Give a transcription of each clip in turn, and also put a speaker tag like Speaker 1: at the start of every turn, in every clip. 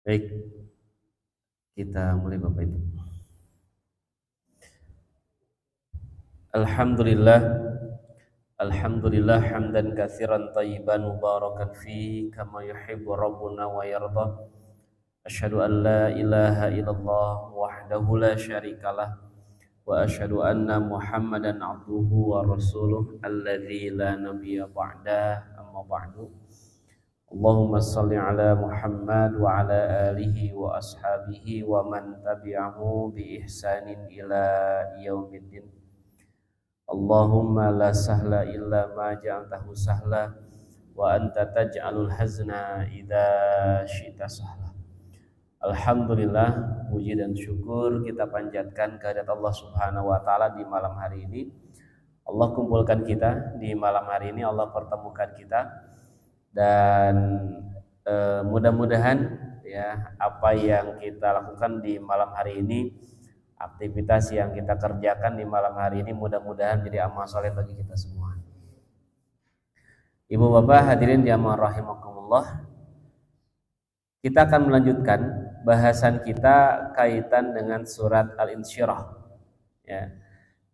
Speaker 1: Baik, kita mulai Bapak Ibu. Alhamdulillah, alhamdulillah hamdan katsiran thayyiban mubarakan fi kama yuhibbu rabbuna wa yarda. Asyhadu an la ilaha illallah wahdahu la syarikalah wa asyhadu anna Muhammadan abduhu wa rasuluh alladzi la nabiyya ba'da, amma ba'du. Allahumma salli ala Muhammad wa ala alihi wa ashabihi wa man tabi'ahu bi ihsanin ila yaumiddin. Allahumma la sahla illa ma ja'altahu sahla wa anta taj'alul hazna idza syi'ta sahla. Alhamdulillah, puji dan syukur kita panjatkan kehadirat Allah Subhanahu wa taala di malam hari ini. Allah kumpulkan kita di malam hari ini, Allah pertemukan kita. Dan mudah-mudahan ya apa yang kita lakukan di malam hari ini, aktivitas yang kita kerjakan di malam hari ini mudah-mudahan jadi amal soleh bagi kita semua. Ibu bapak hadirin jamaah rahimakumullah, kita akan melanjutkan bahasan kita kaitan dengan surat Al-Insyirah ya.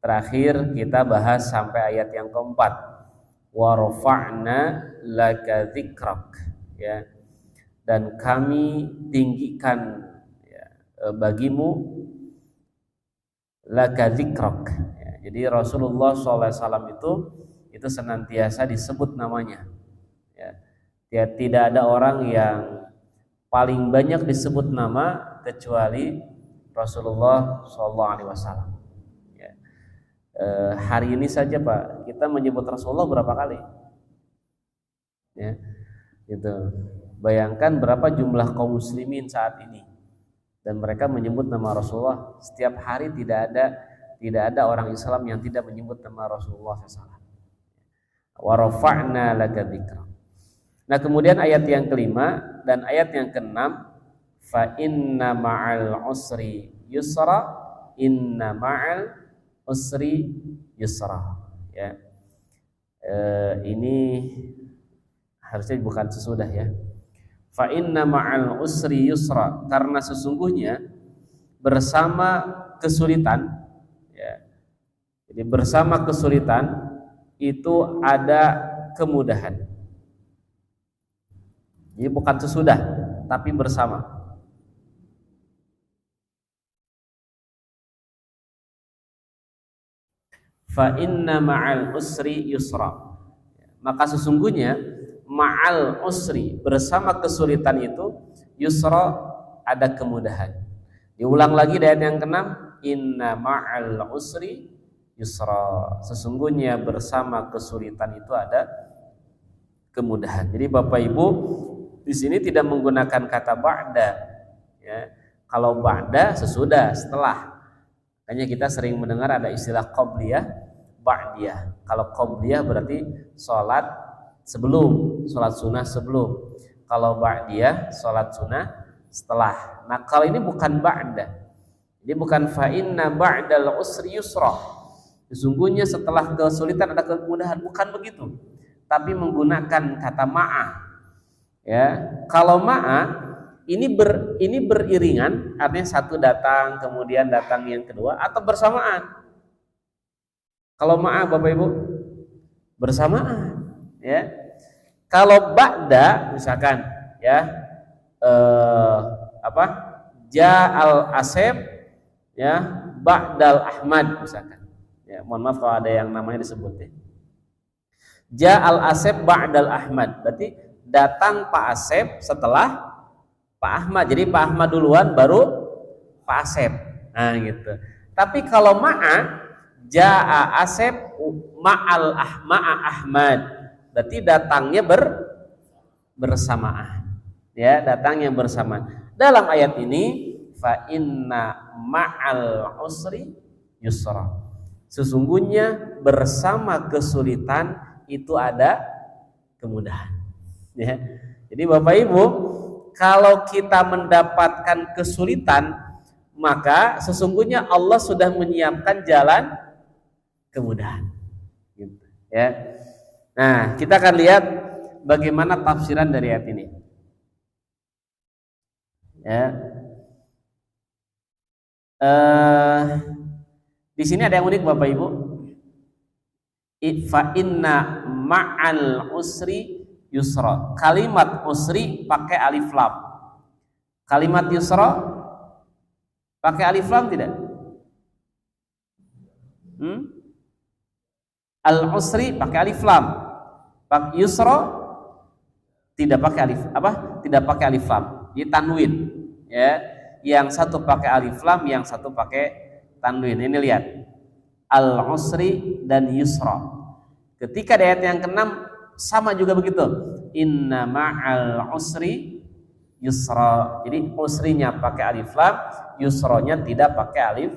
Speaker 1: Terakhir kita bahas sampai ayat yang keempat, wa rafa'na laka dzikrak ya, dan kami tinggikan ya, bagimu laka dzikrak ya. Jadi Rasulullah SAW itu senantiasa disebut namanya ya. Tidak ada orang yang paling banyak disebut nama kecuali Rasulullah SAW. Hari ini saja Pak, kita menyebut Rasulullah berapa kali? Ya, gitu. Bayangkan berapa jumlah kaum muslimin saat ini, dan mereka menyebut nama Rasulullah setiap hari. Tidak ada orang Islam yang tidak menyebut nama Rasulullah SAW. Wa rafa'na laka dzikrak. Nah, kemudian ayat yang kelima dan ayat yang keenam, fa inna ma'al usri yusra, inna ma'al usri yusra ya. Ini harusnya bukan sesudah ya. Fa inna ma'al usri yusra, karena sesungguhnya bersama kesulitan ya. Jadi bersama kesulitan itu ada kemudahan. Jadi bukan sesudah tapi bersama. Fa inna ma'al usri yusra, maka sesungguhnya ma'al usri, bersama kesulitan itu, yusra, ada kemudahan. Diulang lagi di ayat yang ke-6, inna ma'al usri yusra, sesungguhnya bersama kesulitan itu ada kemudahan. Jadi Bapak Ibu di sini tidak menggunakan kata ba'da ya. Kalau ba'da sesudah, setelah. Hanya kita sering mendengar ada istilah qobliyah, ba'diyah. Kalau qobliyah berarti sholat sebelum, sholat sunnah sebelum. Kalau ba'diyah, sholat sunnah setelah. Nah, kalau ini bukan ba'da. Jadi bukan fa inna ba'dal usri yusra, sesungguhnya setelah kesulitan ada kemudahan, bukan begitu. Tapi menggunakan kata ma'a. Ya, kalau ma'a ini beriringan, artinya satu datang kemudian datang yang kedua, atau bersamaan. Kalau ma'a Bapak Ibu bersamaan ya. Kalau ba'da misalkan ya ja'al asep ya ba'dal ahmad misalkan ya, mohon maaf kalau ada yang namanya disebut ya. Ja'al asep ba'dal ahmad, berarti datang Pak Asep setelah Pak Ahmad. Jadi Pak Ahmad duluan baru Pak Asep. Nah gitu. Tapi kalau ma'a, ja'a Asep ma'a Ahmad, berarti datangnya bersamaan. Ya, datangnya bersamaan. Dalam ayat ini fa inna ma'al usri yusra. Sesungguhnya bersama kesulitan itu ada kemudahan. Ya. Jadi Bapak Ibu, kalau kita mendapatkan kesulitan, maka sesungguhnya Allah sudah menyiapkan jalan kemudahan. Gitu. Ya. Nah, kita akan lihat bagaimana tafsiran dari ayat ini. Ya. Di sini ada yang unik Bapak Ibu. Fa inna ma'al usri yusra. Kalimat usri pakai alif lam. Kalimat yusra pakai alif lam tidak? Al usri pakai alif lam. Pak yusra tidak pakai alif Tidak pakai alif lam. Jadi tanwin. Ya, yang satu pakai alif lam, yang satu pakai tanwin. Ini lihat. Al usri dan yusra. Ketika di ayat yang ke-6 sama juga begitu. Inna ma'al usri yusra. Jadi usrinya pakai alif lam, yusronya tidak pakai alif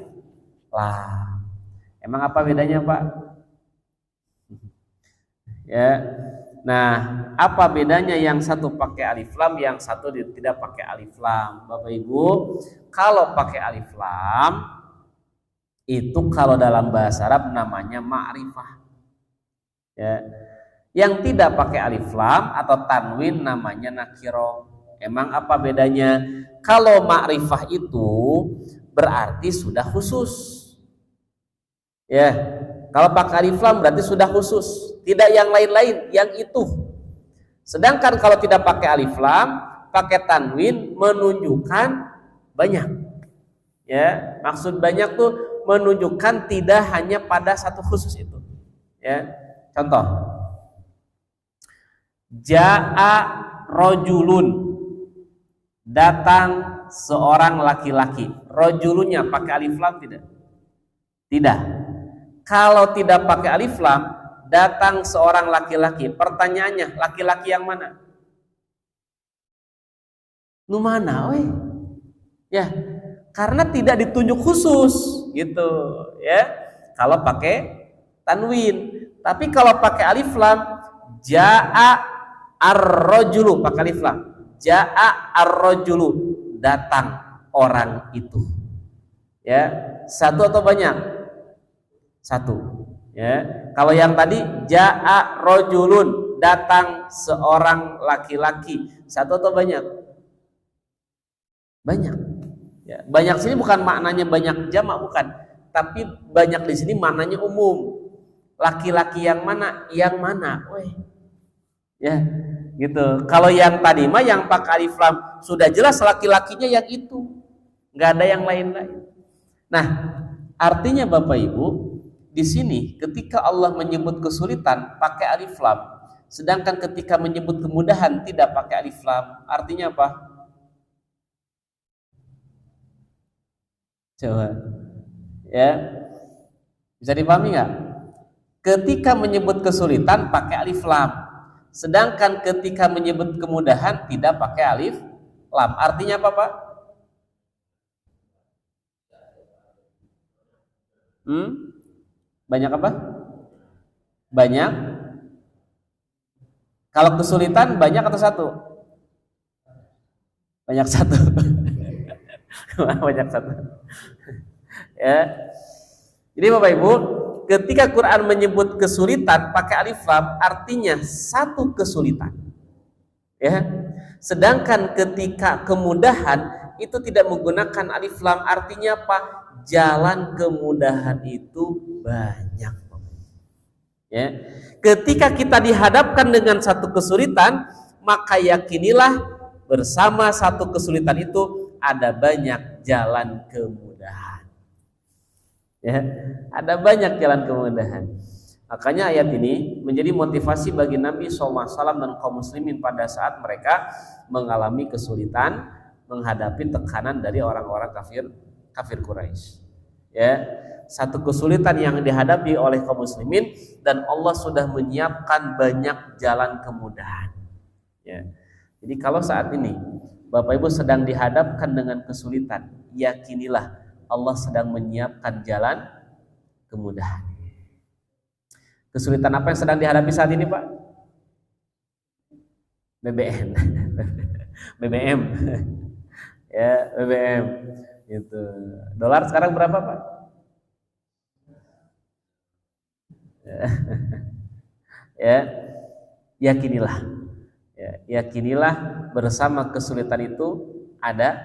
Speaker 1: lam. Emang apa bedanya, Pak? Ya. Nah, apa bedanya yang satu pakai alif lam, yang satu tidak pakai alif lam? Bapak Ibu, kalau pakai alif lam itu kalau dalam bahasa Arab namanya ma'rifah. Ya. Yang tidak pakai alif lam atau tanwin namanya nakiro. Emang apa bedanya? Kalau ma'rifah itu berarti sudah khusus. Ya. Kalau pakai alif lam berarti sudah khusus, tidak yang lain-lain, yang itu. Sedangkan kalau tidak pakai alif lam, pakai tanwin menunjukkan banyak. Ya, maksud banyak tuh menunjukkan tidak hanya pada satu khusus itu. Ya. Contoh. Ja'a rojulun. Datang seorang laki-laki. Rojulunnya pakai alif lam tidak? Tidak. Kalau tidak pakai alif lam, datang seorang laki-laki. Pertanyaannya, laki-laki yang mana? Nu mana, weh? Ya, karena tidak ditunjuk khusus, gitu, ya. Kalau pakai tanwin, tapi kalau pakai alif lam, ja'a ar-rajulu, pakai alif lam. Ja'a ar-rajulu, datang orang itu. Ya, satu atau banyak? Satu. Ya, kalau yang tadi ja'a rajulun, datang seorang laki-laki. Satu atau banyak? Banyak. Ya, banyak sini bukan maknanya banyak jamak, bukan. Tapi banyak di sini maknanya umum. Laki-laki yang mana? Yang mana? Weh. Ya, gitu. Kalau yang tadi mah yang pakai alif lam sudah jelas laki-lakinya yang itu. Enggak ada yang lain-lain. Nah, artinya Bapak Ibu, di sini ketika Allah menyebut kesulitan pakai alif lam, sedangkan ketika menyebut kemudahan tidak pakai alif lam, artinya apa? Coba, ya, bisa dipahami nggak? Ketika menyebut kesulitan pakai alif lam, sedangkan ketika menyebut kemudahan tidak pakai alif lam, artinya apa, Pak? Banyak apa? Banyak. Kalau kesulitan banyak atau satu? Banyak satu. Banyak satu. Ya. Jadi Bapak Ibu, ketika Quran menyebut kesulitan pakai alif lam, artinya satu kesulitan. Ya. Sedangkan ketika kemudahan itu tidak menggunakan alif lam, artinya apa? Jalan kemudahan itu banyak. Ya. Ketika kita dihadapkan dengan satu kesulitan, maka yakinilah bersama satu kesulitan itu ada banyak jalan kemudahan. Ya, ada banyak jalan kemudahan. Makanya ayat ini menjadi motivasi bagi Nabi SAW dan kaum muslimin pada saat mereka mengalami kesulitan menghadapi tekanan dari orang-orang kafir Quraisy. Ya, satu kesulitan yang dihadapi oleh kaum muslimin dan Allah sudah menyiapkan banyak jalan kemudahan. Ya. Jadi kalau saat ini Bapak Ibu sedang dihadapkan dengan kesulitan, yakinilah Allah sedang menyiapkan jalan kemudahan. Kesulitan apa yang sedang dihadapi saat ini, Pak? BBM. BBM. Ya, BBM. Gitu. Dolar sekarang berapa, Pak? Ya, yakinilah. Ya, yakinilah bersama kesulitan itu ada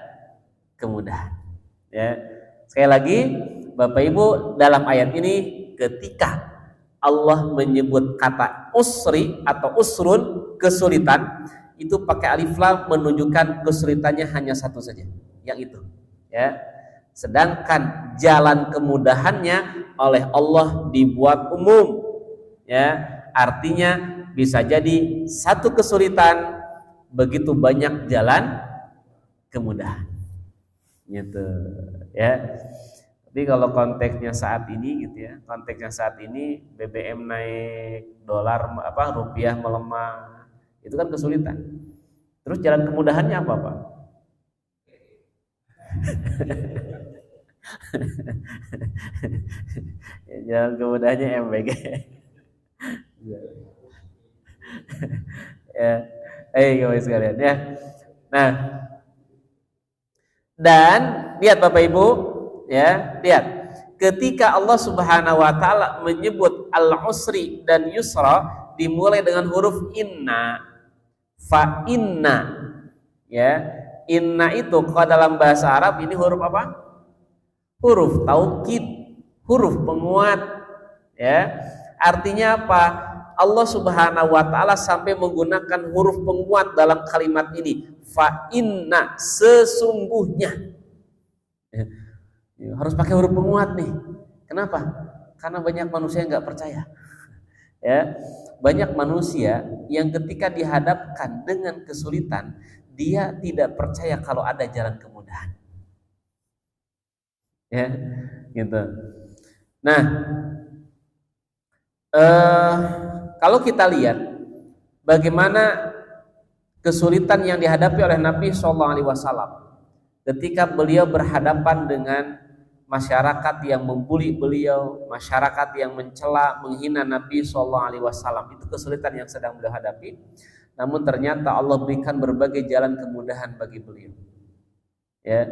Speaker 1: kemudahan. Ya. Sekali lagi, Bapak Ibu, dalam ayat ini ketika Allah menyebut kata usri atau usrun, kesulitan, itu pakai alif lam menunjukkan kesulitannya hanya satu saja, yang itu. Ya. Sedangkan jalan kemudahannya oleh Allah dibuat umum. Ya, artinya bisa jadi satu kesulitan begitu banyak jalan kemudahan. Gitu, ya. Tapi kalau konteksnya saat ini gitu ya, konteksnya saat ini BBM naik, dolar rupiah melemah, itu kan kesulitan. Terus jalan kemudahannya apa, Pak? Jalan kemudahannya MBG. Ya, guys sekalian ya. Nah, dan lihat Bapak Ibu, ya, lihat ketika Allah Subhanahu wa taala menyebut al-usri dan yusra dimulai dengan huruf inna, fa inna. Ya, inna itu kalau dalam bahasa Arab ini huruf apa? Huruf taukid, huruf penguat. Ya, artinya apa? Allah Subhanahu wa taala sampai menggunakan huruf penguat dalam kalimat ini. Fa inna, sesungguhnya. Ya, harus pakai huruf penguat nih. Kenapa? Karena banyak manusia yang nggak percaya. Ya, banyak manusia yang ketika dihadapkan dengan kesulitan, dia tidak percaya kalau ada jalan kemudahan. Ya, gitu. Nah, kalau kita lihat bagaimana kesulitan yang dihadapi oleh Nabi SAW ketika beliau berhadapan dengan masyarakat yang membuli beliau, masyarakat yang mencela, menghina Nabi SAW, itu kesulitan yang sedang beliau hadapi. Namun ternyata Allah berikan berbagai jalan kemudahan bagi beliau. Ya,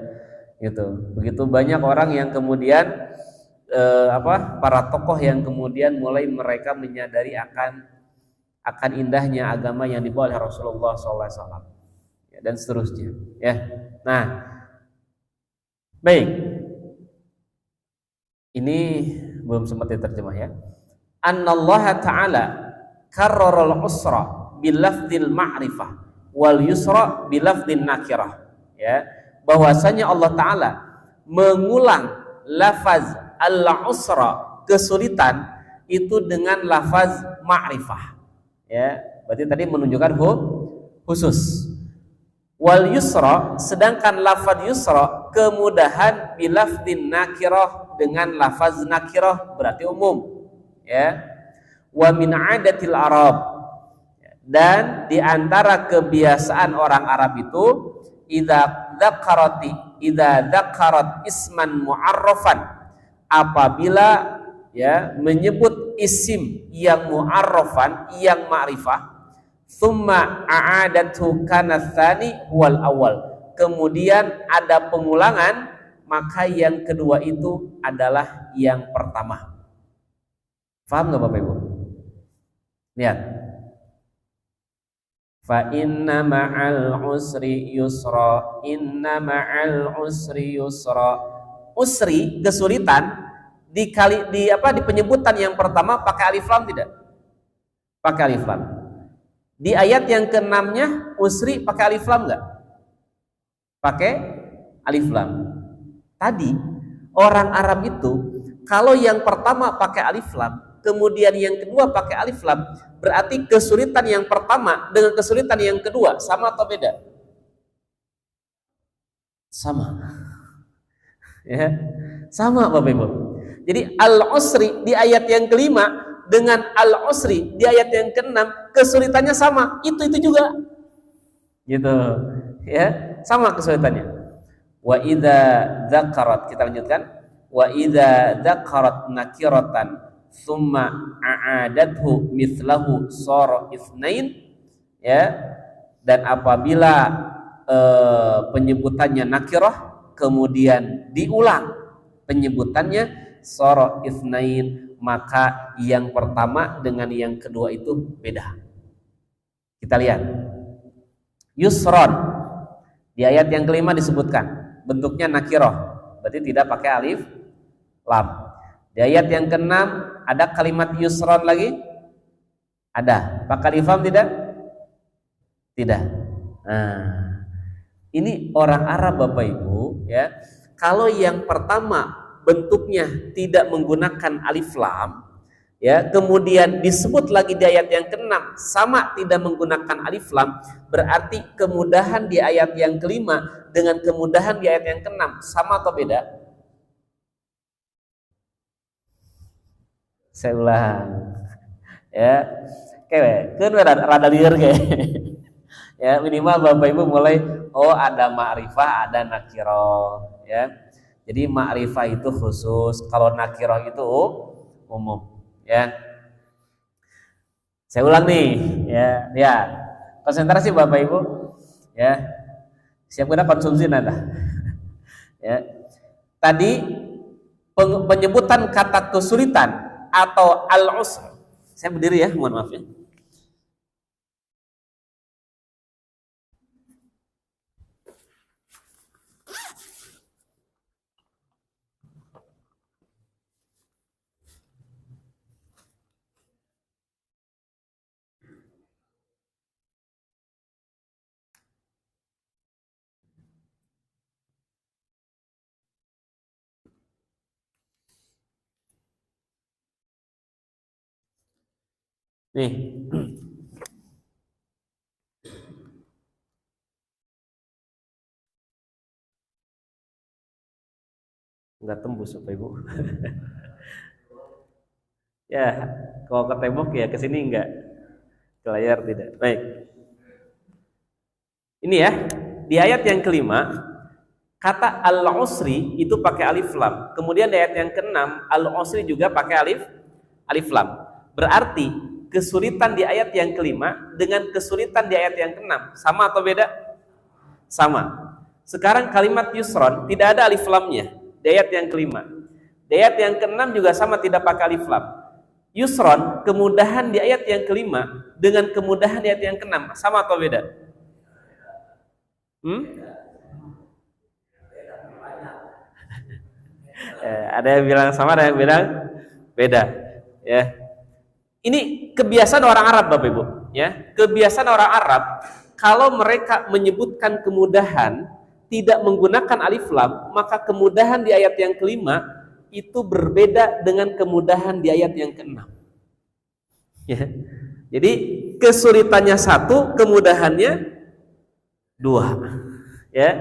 Speaker 1: gitu. Begitu banyak orang yang kemudian para tokoh yang kemudian mulai mereka menyadari akan indahnya agama yang dibawa oleh Rasulullah SAW, ya, dan seterusnya. Ya, nah, baik. Ini belum sempat diterjemah ya. Annallaha ta'ala karraral usra bilafdil ma'rifah wal yusra bilafdin nakirah. Ya, bahwasanya Allah Ta'ala mengulang lafaz al-usra, kesulitan, itu dengan lafaz ma'rifah. Ya, berarti tadi menunjukkan khusus. Wal yusra, sedangkan lafaz yusra, kemudahan bilafdin nakirah, dengan lafaz nakirah berarti umum. Ya, wa min adatil Arab, dan diantara kebiasaan orang Arab itu idza dzakarat isman mu'arrafan, apabila ya menyebut isim yang mu'arrafan, yang ma'rifah, thumma a'adatu kana tsani wal awal, kemudian ada pengulangan, maka yang kedua itu adalah yang pertama. Paham nggak Bapak Ibu? Lihat. Fa inna ma'al usri yusra, inna ma'al usri yusra. Usri, kesulitan, di penyebutan yang pertama pakai alif lam tidak? Pakai alif lam. Di ayat yang ke-6-nya usri pakai alif lam enggak? Pakai alif lam. Tadi orang Arab itu kalau yang pertama pakai alif lam, kemudian yang kedua pakai alif lam, berarti kesulitan yang pertama dengan kesulitan yang kedua sama atau beda? Sama. Ya, sama Bapak Ibu. Jadi al-usri di ayat yang kelima dengan al-usri di ayat yang ke-6 kesulitannya sama, itu juga. gitu ya, sama kesulitannya. Wa idza dzakarat, kita lanjutkan, wa idza dzakarat nakiratan summa a'adathu mithlahu sara itsnain, ya, dan apabila penyebutannya nakirah kemudian diulang penyebutannya sara itsnain, maka yang pertama dengan yang kedua itu beda. Kita lihat yusron di ayat yang kelima disebutkan bentuknya nakirah, berarti tidak pakai alif lam. Di ayat yang keenam ada kalimat yusron lagi, ada pakai alif lam tidak? Tidak. Nah, ini orang Arab Bapak Ibu ya. Kalau yang pertama bentuknya tidak menggunakan alif lam, ya, kemudian disebut lagi di ayat yang ke-6 sama tidak menggunakan alif lam, berarti kemudahan di ayat yang kelima dengan kemudahan di ayat yang ke-6 sama atau beda? Saya ulang ya, kan rada liar kayak ya, minimal Bapak Ibu mulai, oh ada ma'rifah ada nakirah ya. Jadi ma'rifah itu khusus, kalau nakirah itu umum ya. Saya ulang nih ya, konsentrasi Bapak Ibu ya, siap kena konsumsi nada ya. Tadi penyebutan kata kesulitan atau al-usr, saya berdiri ya, mohon maaf ya. Nih, nggak tembus Bapak Ibu. Ya, kalau ke tembok ya ke sini enggak, ke layar tidak. Baik. Ini ya, di ayat yang kelima kata al-usri itu pakai alif lam. Kemudian di ayat yang ke-6 al-usri juga pakai alif lam. Berarti kesulitan di ayat yang kelima dengan kesulitan di ayat yang ke-6 sama atau beda? Sama. Sekarang kalimat yusron tidak ada alif lamnya di ayat yang kelima. Di ayat yang ke-6 juga sama, tidak pakai alif lam. Yusron, kemudahan di ayat yang kelima dengan kemudahan di ayat yang ke-6 sama atau beda? Ada yang bilang sama, ada yang bilang beda ya. Ini kebiasaan orang Arab Bapak Ibu ya. Kebiasaan orang Arab kalau mereka menyebutkan kemudahan tidak menggunakan alif lam, maka kemudahan di ayat yang kelima itu berbeda dengan kemudahan di ayat yang ke-6 ya. Jadi kesulitannya satu, kemudahannya dua ya,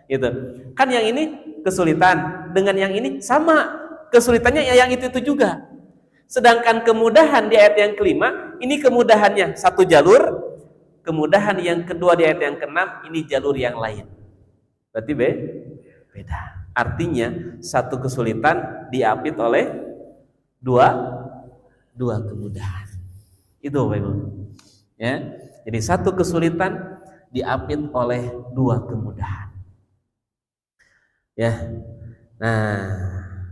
Speaker 1: gitu kan. Yang ini kesulitan dengan yang ini sama, kesulitannya yang itu juga. Sedangkan kemudahan di ayat yang kelima ini kemudahannya satu jalur, kemudahan yang kedua di ayat yang ke-6 ini jalur yang lain, berarti beda. Artinya satu kesulitan diapit oleh dua kemudahan. Itu Bapak Ibu ya. Jadi satu kesulitan diapit oleh dua kemudahan ya. Nah,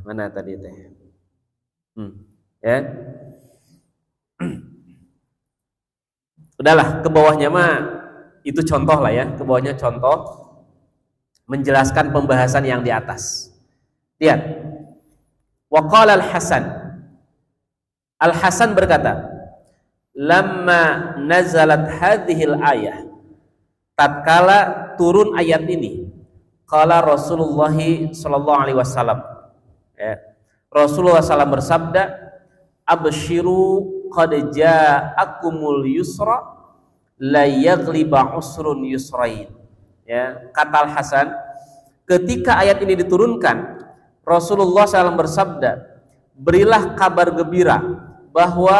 Speaker 1: mana tadi teh? Ya. Udahlah, ke bawahnya mah itu contoh lah ya, ke bawahnya contoh menjelaskan pembahasan yang di atas. Lihat. Waqala Al-Hasan. Al-Hasan berkata, "Lamma nazalat hadhil ayah." Tatkala turun ayat ini, qala Rasulullah sallallahu alaihi wasallam. Ya. Rasulullah SAW bersabda, "Abshiru qad ja'akumul yusra la yaghliba usrun yusrain." Ya, kata Al-Hasan, ketika ayat ini diturunkan, Rasulullah SAW bersabda, "Berilah kabar gembira bahwa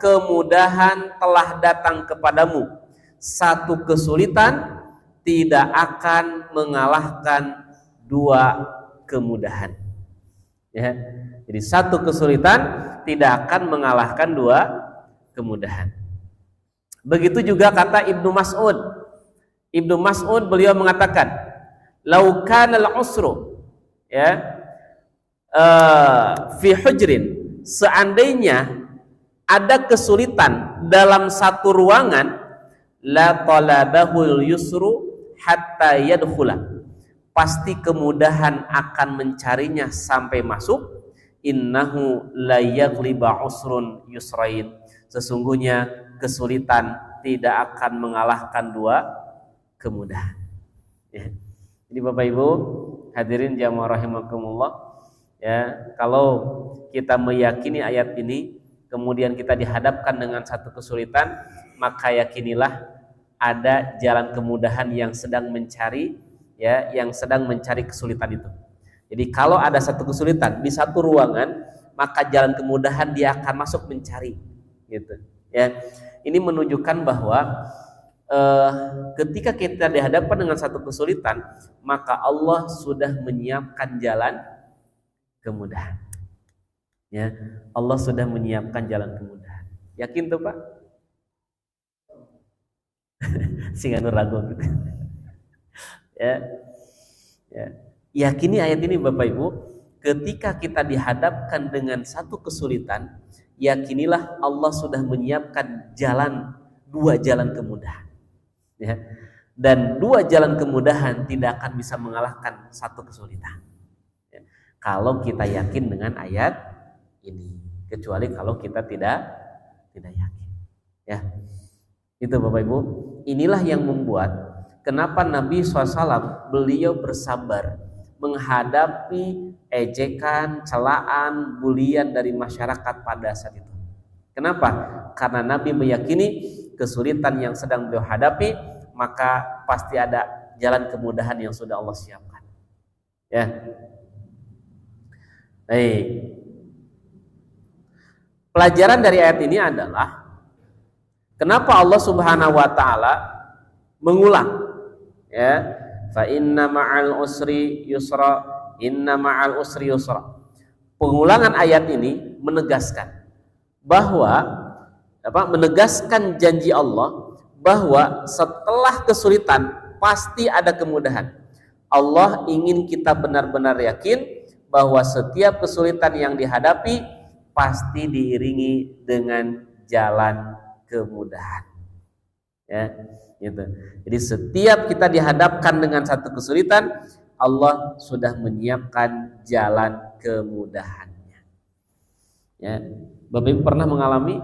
Speaker 1: kemudahan telah datang kepadamu. Satu kesulitan tidak akan mengalahkan dua kemudahan. Ya. Jadi satu kesulitan tidak akan mengalahkan dua kemudahan. Begitu juga kata Ibnu Mas'ud. Ibnu Mas'ud beliau mengatakan, "Lau kana al-usru ya fi hujrin." Seandainya ada kesulitan dalam satu ruangan, la talabahul yusru hatta yadkhula. Pasti kemudahan akan mencarinya sampai masuk. Innahu la yaghliba usrun yusrain. Sesungguhnya kesulitan tidak akan mengalahkan dua kemudahan. Ya. Jadi Bapak Ibu hadirin jamaah rahimakumullah, ya, kalau kita meyakini ayat ini kemudian kita dihadapkan dengan satu kesulitan, maka yakinilah ada jalan kemudahan yang sedang mencari, ya, yang sedang mencari kesulitan itu. Jadi kalau ada satu kesulitan di satu ruangan, maka jalan kemudahan dia akan masuk mencari, gitu. Ya, ini menunjukkan bahwa ketika kita dihadapkan dengan satu kesulitan, maka Allah sudah menyiapkan jalan kemudahan. Ya, Allah sudah menyiapkan jalan kemudahan. Yakin tuh Pak? Singa nur ragu gitu. Ya, ya. Yakini ayat ini Bapak Ibu, ketika kita dihadapkan dengan satu kesulitan, yakinilah Allah sudah menyiapkan dua jalan kemudahan. Ya. Dan dua jalan kemudahan tidak akan bisa mengalahkan satu kesulitan. Ya. Kalau kita yakin dengan ayat ini, kecuali kalau kita tidak yakin. Ya. Itu Bapak Ibu, inilah yang membuat kenapa Nabi SAW beliau bersabar menghadapi ejekan, celaan, bulian dari masyarakat pada saat itu. Kenapa? Karena Nabi meyakini kesulitan yang sedang beliau hadapi, maka pasti ada jalan kemudahan yang sudah Allah siapkan. Ya. Baik. Pelajaran dari ayat ini adalah kenapa Allah Subhanahu wa taala mengulang, ya, fa inna ma'al usri yusra, inna ma'al usri yusra. Pengulangan ayat ini menegaskan bahwa menegaskan janji Allah bahwa setelah kesulitan pasti ada kemudahan. Allah ingin kita benar-benar yakin bahwa setiap kesulitan yang dihadapi pasti diiringi dengan jalan kemudahan. Ya, gitu. Jadi setiap kita dihadapkan dengan satu kesulitan, Allah sudah menyiapkan jalan kemudahannya. Ya, Bapak Ibu pernah mengalami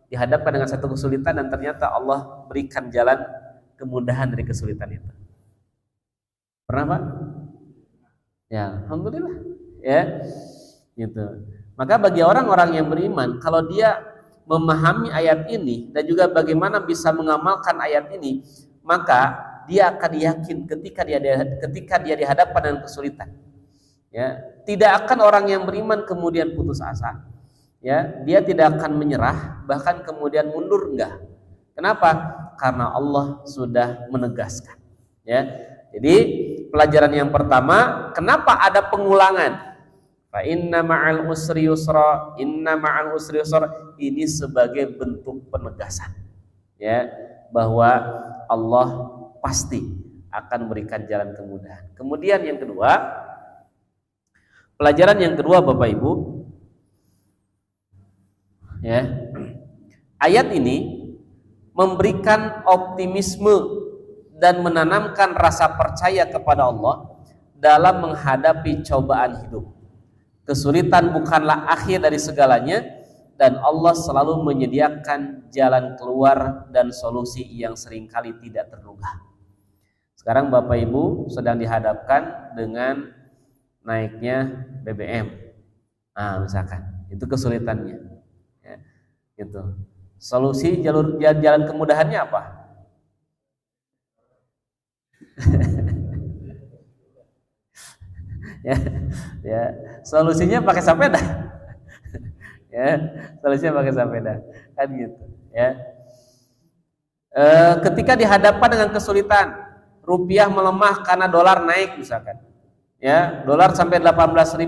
Speaker 1: dihadapkan dengan satu kesulitan dan ternyata Allah berikan jalan kemudahan dari kesulitan itu. Pernah Pak? Ya, alhamdulillah. Ya, gitu. Maka bagi orang-orang yang beriman, kalau dia memahami ayat ini dan juga bagaimana bisa mengamalkan ayat ini, maka dia akan yakin ketika dia dihadapkan dengan kesulitan. Ya, tidak akan orang yang beriman kemudian putus asa. Ya, dia tidak akan menyerah, bahkan kemudian mundur, enggak. Kenapa? Karena Allah sudah menegaskan. Ya, jadi pelajaran yang pertama, kenapa ada pengulangan? Fa inna ma'al usri yusra, inna ma'al usri yusra, ini sebagai bentuk penegasan, ya, bahwa Allah pasti akan memberikan jalan kemudahan. Kemudian yang kedua, pelajaran yang kedua Bapak Ibu, ya, ayat ini memberikan optimisme dan menanamkan rasa percaya kepada Allah dalam menghadapi cobaan hidup. Kesulitan bukanlah akhir dari segalanya, dan Allah selalu menyediakan jalan keluar dan solusi yang seringkali tidak terduga. Sekarang Bapak Ibu sedang dihadapkan dengan naiknya BBM. Nah, misalkan itu kesulitannya. Ya, gitu. Solusi jalan kemudahannya apa? ya, solusinya pakai sepeda. Ya, solusinya pakai sepeda, kan gitu. Ya, ketika dihadapkan dengan kesulitan, rupiah melemah karena dolar naik misalkan, ya dolar sampai 18.000,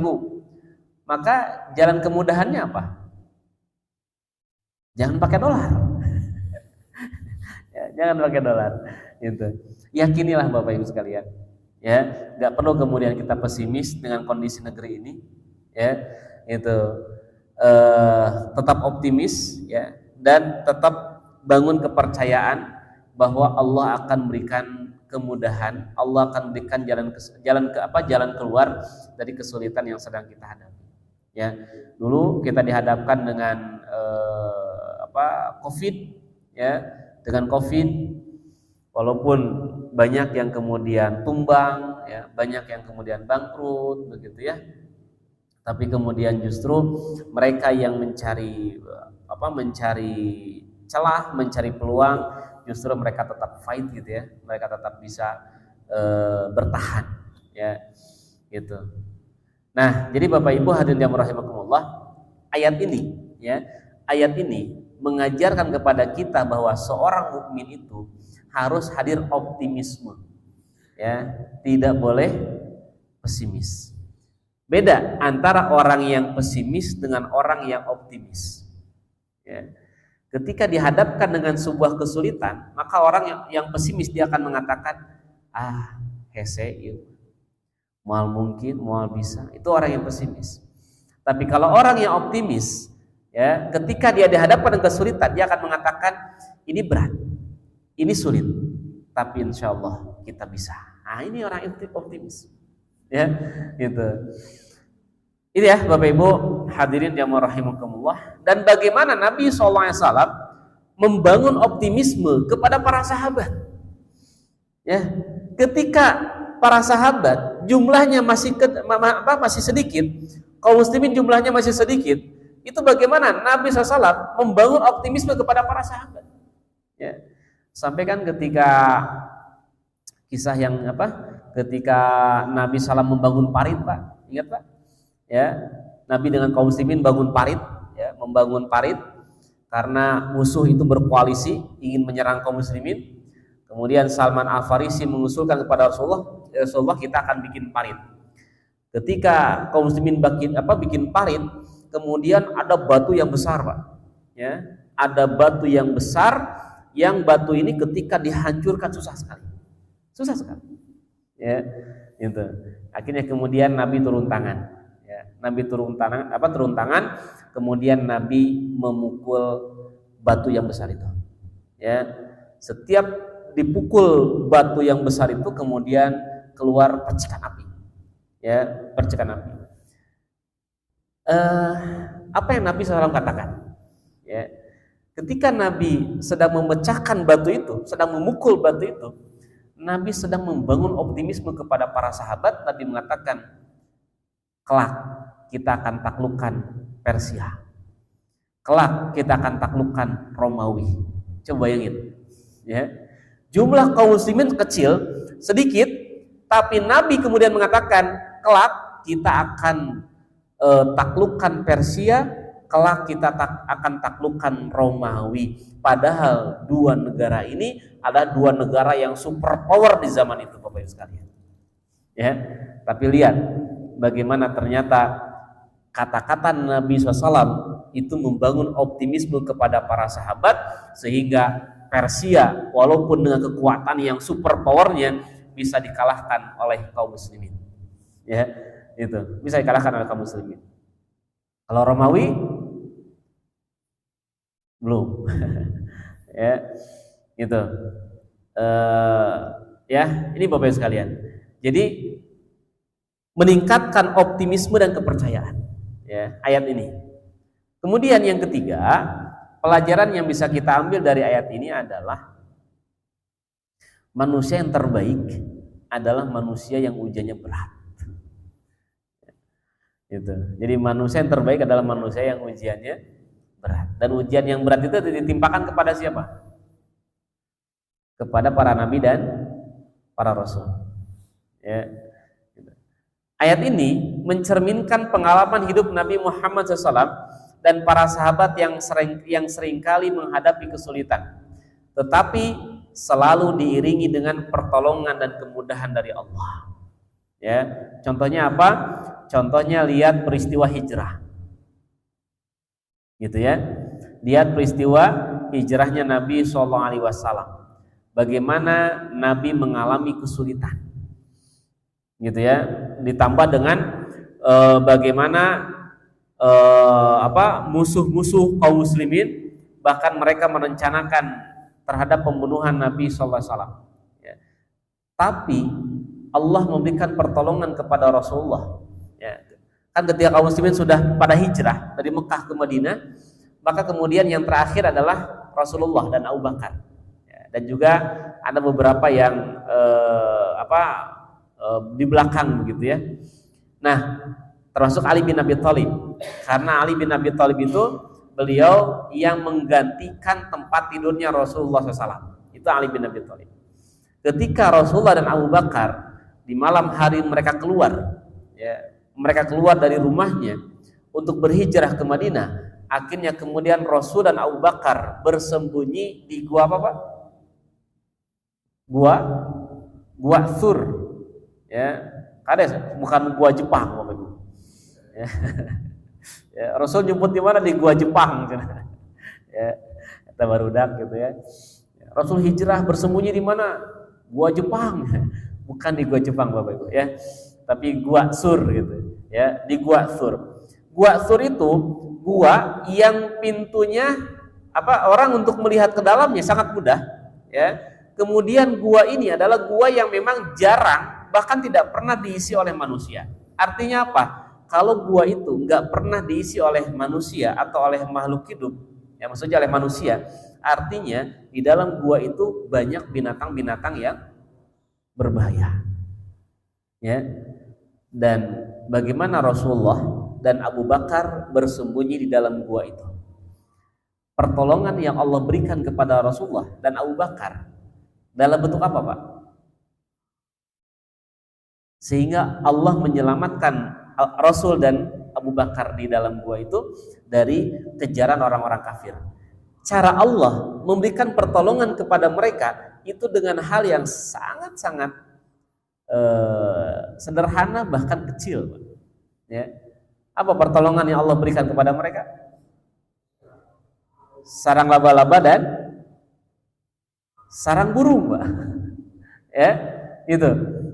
Speaker 1: maka jalan kemudahannya apa? Jangan pakai dolar. Ya, jangan pakai dolar, gitu. Yakinilah Bapak Ibu sekalian, ya, nggak perlu kemudian kita pesimis dengan kondisi negeri ini, ya, itu tetap optimis, ya, dan tetap bangun kepercayaan bahwa Allah akan berikan kemudahan, Allah akan berikan jalan keluar dari kesulitan yang sedang kita hadapi. Ya, dulu kita dihadapkan dengan COVID, ya, dengan COVID, walaupun banyak yang kemudian tumbang, ya, banyak yang kemudian bangkrut, begitu ya. Tapi kemudian justru mereka yang mencari celah, mencari peluang, justru mereka tetap fight, gitu ya. Mereka tetap bisa bertahan, ya, gitu. Nah, jadi Bapak Ibu hadirin yang rahimakumullah, ayat ini, ya, ayat ini mengajarkan kepada kita bahwa seorang mukmin itu harus hadir optimisme, ya, tidak boleh pesimis. Beda antara orang yang pesimis dengan orang yang optimis, ya. Ketika dihadapkan dengan sebuah kesulitan, maka orang yang pesimis dia akan mengatakan, hese ieu, moal mungkin, moal bisa. Itu orang yang pesimis. Tapi kalau orang yang optimis, ya, ketika dia dihadapkan dengan kesulitan, dia akan mengatakan, ini berat, ini sulit, tapi insya Allah kita bisa. Ini orang yang optimis, ya, gitu. Ini ya Bapak Ibu hadirin yang rahimakumullah. Dan bagaimana Nabi SAW membangun optimisme kepada para sahabat, ya, ketika para sahabat jumlahnya masih sedikit, kaum muslimin jumlahnya masih sedikit, itu bagaimana Nabi SAW membangun optimisme kepada para sahabat, ya. Sampai kan ketika kisah yang ketika Nabi SAW membangun parit, Pak, ingat Pak? Ya, Nabi dengan kaum muslimin bangun parit, ya, membangun parit karena musuh itu berkoalisi ingin menyerang kaum muslimin. Kemudian Salman Al-Farisi mengusulkan kepada Rasulullah, kita akan bikin parit. Ketika kaum muslimin bikin parit, kemudian ada batu yang besar, Pak, ya, ada batu yang besar, yang batu ini ketika dihancurkan susah sekali, ya, gitu. Akhirnya kemudian Nabi turun tangan. Nabi turun tangan, kemudian Nabi memukul batu yang besar itu, ya. Setiap dipukul batu yang besar itu kemudian keluar percikan api, ya, percikan api. Apa yang Nabi SAW katakan, ya, ketika Nabi sedang memecahkan batu itu, sedang memukul batu itu, Nabi sedang membangun optimisme kepada para sahabat. Nabi mengatakan, kelak kita akan taklukkan Persia, kelak kita akan taklukkan Romawi. Coba bayangin, ya, jumlah kaum muslimin kecil, sedikit, tapi Nabi kemudian mengatakan, kelak kita akan taklukkan Persia, kelak kita akan taklukkan Romawi. Padahal dua negara ini adalah dua negara yang super power di zaman itu, Bapak Ibu sekalian, ya. Tapi lihat bagaimana ternyata kata-kata Nabi SAW itu membangun optimisme kepada para sahabat, sehingga Persia walaupun dengan kekuatan yang super powernya bisa dikalahkan oleh kaum muslimin, ya, itu bisa dikalahkan oleh kaum muslimin. Kalau Romawi belum. Ya, gitu. Ya, ini Bapak Ibu sekalian. Jadi meningkatkan optimisme dan kepercayaan, ya, ayat ini. Kemudian yang ketiga, pelajaran yang bisa kita ambil dari ayat ini adalah manusia yang terbaik adalah manusia yang ujiannya berat. Gitu. Jadi manusia yang terbaik adalah manusia yang ujiannya berat. Dan ujian yang berat itu ditimpakan kepada siapa? Kepada para nabi dan para rasul. Ya. Ayat ini mencerminkan pengalaman hidup Nabi Muhammad SAW dan para sahabat yang seringkali menghadapi kesulitan. Tetapi selalu diiringi dengan pertolongan dan kemudahan dari Allah. Ya, contohnya apa? Contohnya lihat peristiwa hijrah. Gitu ya. Lihat peristiwa hijrahnya Nabi SAW. Bagaimana Nabi mengalami kesulitan. Gitu ya. Ditambah dengan bagaimana musuh-musuh kaum muslimin bahkan mereka merencanakan terhadap pembunuhan Nabi SAW. Ya. Tapi Allah memberikan pertolongan kepada Rasulullah. Ya. Kan ketika kaum muslimin sudah pada hijrah dari Mekah ke Madinah, maka kemudian yang terakhir adalah Rasulullah dan Abu Bakar. Ya. Dan juga ada beberapa yang di belakang begitu ya. Nah, termasuk Ali bin Abi Thalib. Karena Ali bin Abi Thalib itu beliau yang menggantikan tempat tidurnya Rasulullah SAW. Itu Ali bin Abi Thalib. Ketika Rasulullah dan Abu Bakar di malam hari mereka keluar, ya, mereka keluar dari rumahnya untuk berhijrah ke Madinah. Akhirnya kemudian Rasul dan Abu Bakar bersembunyi di gua apa Pak? Gua Thur. Ya, kades bukan gua Jepang Bapak Ibu. Ya. Ya, Rasul nyebut di mana? Di gua Jepang. Ya, kata barudak gitu ya. Rasul hijrah bersembunyi di mana? Gua Jepang. Bukan di gua Jepang Bapak Ibu ya. Tapi gua Sur gitu. Ya, di gua Sur. Gua Sur itu gua yang pintunya orang untuk melihat ke dalamnya sangat mudah, ya. Kemudian gua ini adalah gua yang memang jarang bahkan tidak pernah diisi oleh manusia. Artinya apa? Kalau gua itu nggak pernah diisi oleh manusia atau oleh makhluk hidup, ya maksudnya oleh manusia, artinya di dalam gua itu banyak binatang-binatang yang berbahaya. Ya. Dan bagaimana Rasulullah dan Abu Bakar bersembunyi di dalam gua itu? Pertolongan yang Allah berikan kepada Rasulullah dan Abu Bakar dalam bentuk apa, Pak? Sehingga Allah menyelamatkan Rasul dan Abu Bakar di dalam gua itu dari kejaran orang-orang kafir. Cara Allah memberikan pertolongan kepada mereka itu dengan hal yang sangat-sangat sederhana bahkan kecil. Ya. Apa pertolongan yang Allah berikan kepada mereka? Sarang laba-laba dan sarang burung, Pak. Ya, itu.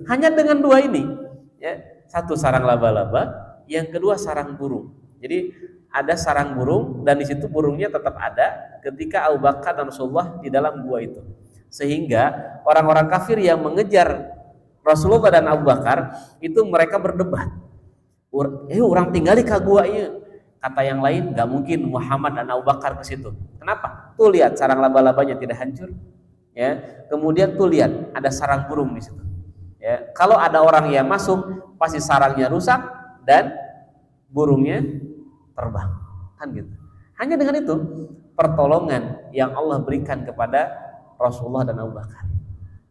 Speaker 1: Hanya dengan dua ini, ya. Satu sarang laba-laba, yang kedua sarang burung. Jadi ada sarang burung dan di situ burungnya tetap ada ketika Abu Bakar dan Rasulullah di dalam gua itu. Sehingga orang-orang kafir yang mengejar Rasulullah dan Abu Bakar itu mereka berdebat. Orang tinggali ke gua ieu. Kata yang lain, nggak mungkin Muhammad dan Abu Bakar ke situ. Kenapa? Tuh lihat sarang laba-labanya tidak hancur. Ya, kemudian tuh lihat ada sarang burung di situ. Ya, kalau ada orang yang masuk, pasti sarangnya rusak dan burungnya terbang, kan gitu. Hanya dengan itu pertolongan yang Allah berikan kepada Rasulullah dan Abu Bakar.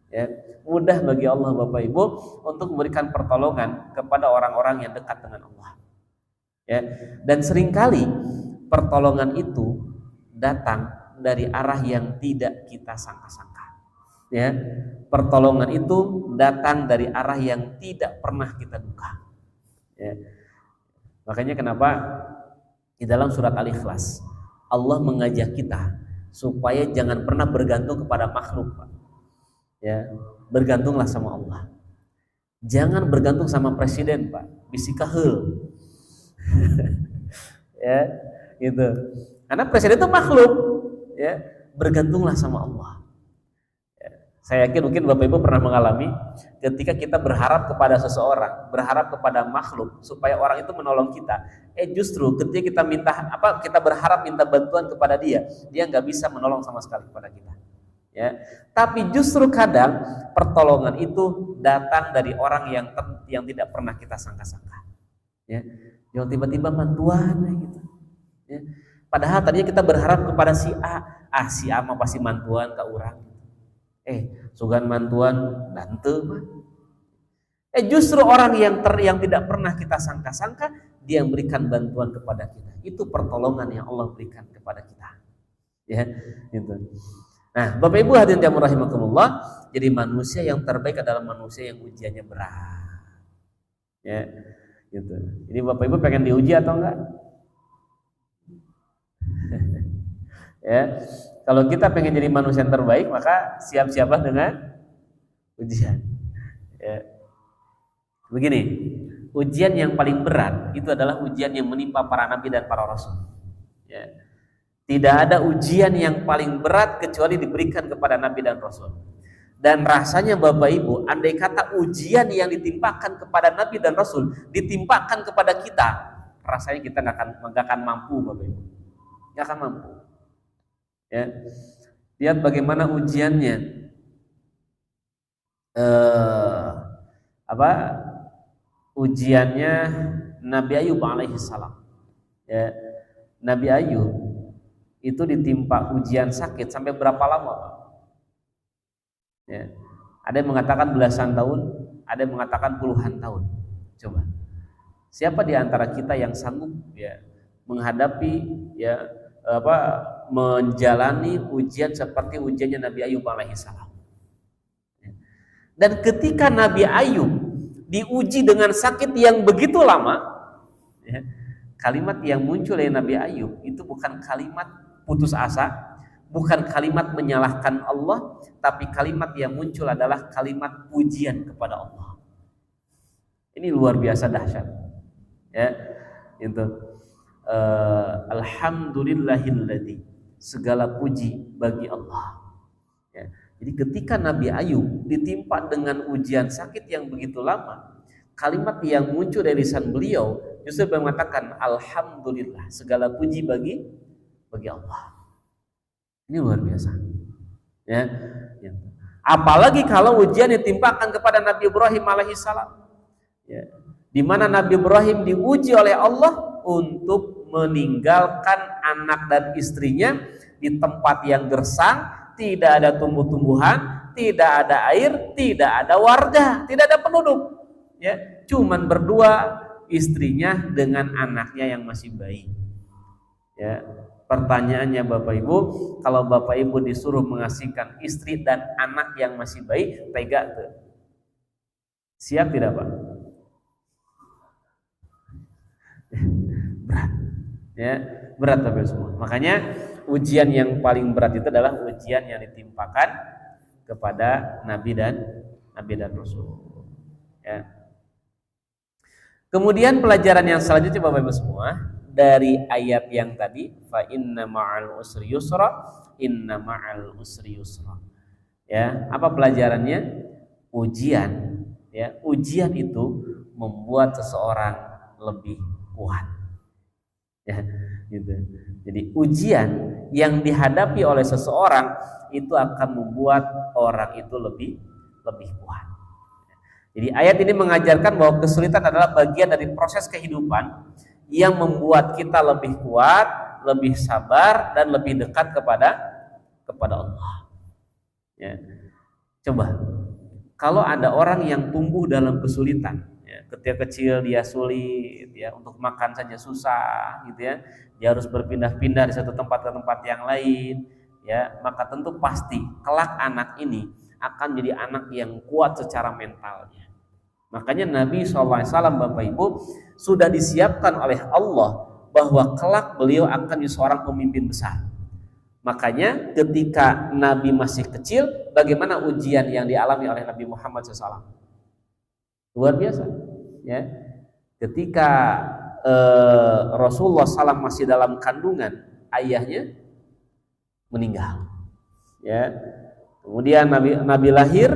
Speaker 1: Ya, mudah bagi Allah Bapak Ibu untuk memberikan pertolongan kepada orang-orang yang dekat dengan Allah. Ya, dan seringkali pertolongan itu datang dari arah yang tidak kita sangka-sangka. Ya, pertolongan itu datang dari arah yang tidak pernah kita duga. Ya. Makanya kenapa di dalam surat Al-Ikhlas Allah mengajak kita supaya jangan pernah bergantung kepada makhluk, Pak. Ya, bergantunglah sama Allah. Jangan bergantung sama presiden, Pak. Bisika heul. Ya, gitu. Karena presiden itu makhluk, ya. Bergantunglah sama Allah. Saya yakin mungkin Bapak Ibu pernah mengalami ketika kita berharap kepada seseorang, berharap kepada makhluk supaya orang itu menolong kita. Justru ketika kita kita berharap minta bantuan kepada dia nggak bisa menolong sama sekali kepada kita. Ya, tapi justru kadang pertolongan itu datang dari orang yang tidak pernah kita sangka-sangka. Ya, yang tiba-tiba bantuan gitu. Ya. Padahal tadinya kita berharap kepada si A mah pasti bantuan ke orang. Sugan mantuan bantu mah. Justru orang yang tidak pernah kita sangka-sangka dia yang berikan bantuan kepada kita. Itu pertolongan yang Allah berikan kepada kita. Ya, gitu. Nah, Bapak Ibu hadirin yang rahimakumullah, jadi manusia yang terbaik adalah manusia yang ujiannya berat. Ya, gitu. Jadi Bapak Ibu pengen diuji atau enggak? Ya. Kalau kita pengen jadi manusia yang terbaik, maka siap-siaplah dengan ujian. Ya. Begini, ujian yang paling berat itu adalah ujian yang menimpa para nabi dan para rasul. Ya. Tidak ada ujian yang paling berat kecuali diberikan kepada nabi dan rasul. Dan rasanya Bapak Ibu, andai kata ujian yang ditimpakan kepada nabi dan rasul ditimpakan kepada kita, rasanya kita nggak akan mampu, Bapak Ibu. Nggak akan mampu. Ya. Lihat bagaimana ujiannya. Ujiannya Nabi Ayub alaihissalam. Ya, Nabi Ayub itu ditimpa ujian sakit sampai berapa lama, Pak? Ya, ada yang mengatakan belasan tahun, ada yang mengatakan puluhan tahun. Coba, siapa di antara kita yang sanggup ya menghadapi ya menjalani ujian seperti ujiannya Nabi Ayub alaihissalam? Dan ketika Nabi Ayub diuji dengan sakit yang begitu lama, ya, kalimat yang muncul dari Nabi Ayub itu bukan kalimat putus asa, bukan kalimat menyalahkan Allah, tapi kalimat yang muncul adalah kalimat pujian kepada Allah. Ini luar biasa dahsyat. Ya, itu. Alhamdulillahilladzi, segala puji bagi Allah. Ya. Jadi ketika Nabi Ayub ditimpa dengan ujian sakit yang begitu lama, kalimat yang muncul dari lisan beliau justru mengatakan alhamdulillah, segala puji bagi Allah. Ini luar biasa. Ya. Apalagi kalau ujian ditimpakan kepada Nabi Ibrahim alaihissalam. Ya. Di mana Nabi Ibrahim diuji oleh Allah untuk meninggalkan anak dan istrinya di tempat yang gersang, tidak ada tumbuh-tumbuhan, tidak ada air, tidak ada warga, tidak ada penduduk. Ya, cuman berdua, istrinya dengan anaknya yang masih bayi. Ya, pertanyaannya Bapak Ibu, kalau Bapak Ibu disuruh mengasihkan istri dan anak yang masih bayi, tega tuh? Siap tidak, Pak? Berat. Ya, berat Bapak Ibu semua. Makanya ujian yang paling berat itu adalah ujian yang ditimpakan kepada Nabi dan Rasul. Ya. Kemudian pelajaran yang selanjutnya Bapak Ibu semua, dari ayat yang tadi, fa inna ma'al usri yusra, inna ma'al usri yusra. Ya, apa pelajarannya? Ujian, ya, ujian itu membuat seseorang lebih kuat. Ya, gitu. Jadi ujian yang dihadapi oleh seseorang itu akan membuat orang itu lebih kuat. Jadi ayat ini mengajarkan bahwa kesulitan adalah bagian dari proses kehidupan yang membuat kita lebih kuat, lebih sabar, dan lebih dekat kepada Allah. Ya. Coba, kalau ada orang yang tumbuh dalam kesulitan, ya, ketika kecil dia sulit, ya, untuk makan saja susah, gitu ya, dia harus berpindah-pindah dari satu tempat ke tempat yang lain, ya, maka tentu pasti kelak anak ini akan jadi anak yang kuat secara mentalnya. Makanya Nabi SAW, Bapak Ibu, sudah disiapkan oleh Allah bahwa kelak beliau akan jadi seorang pemimpin besar. Makanya ketika Nabi masih kecil, bagaimana ujian yang dialami oleh Nabi Muhammad SAW? Luar biasa, ya. Ketika Rasulullah SAW masih dalam kandungan, ayahnya meninggal, ya. Kemudian Nabi lahir,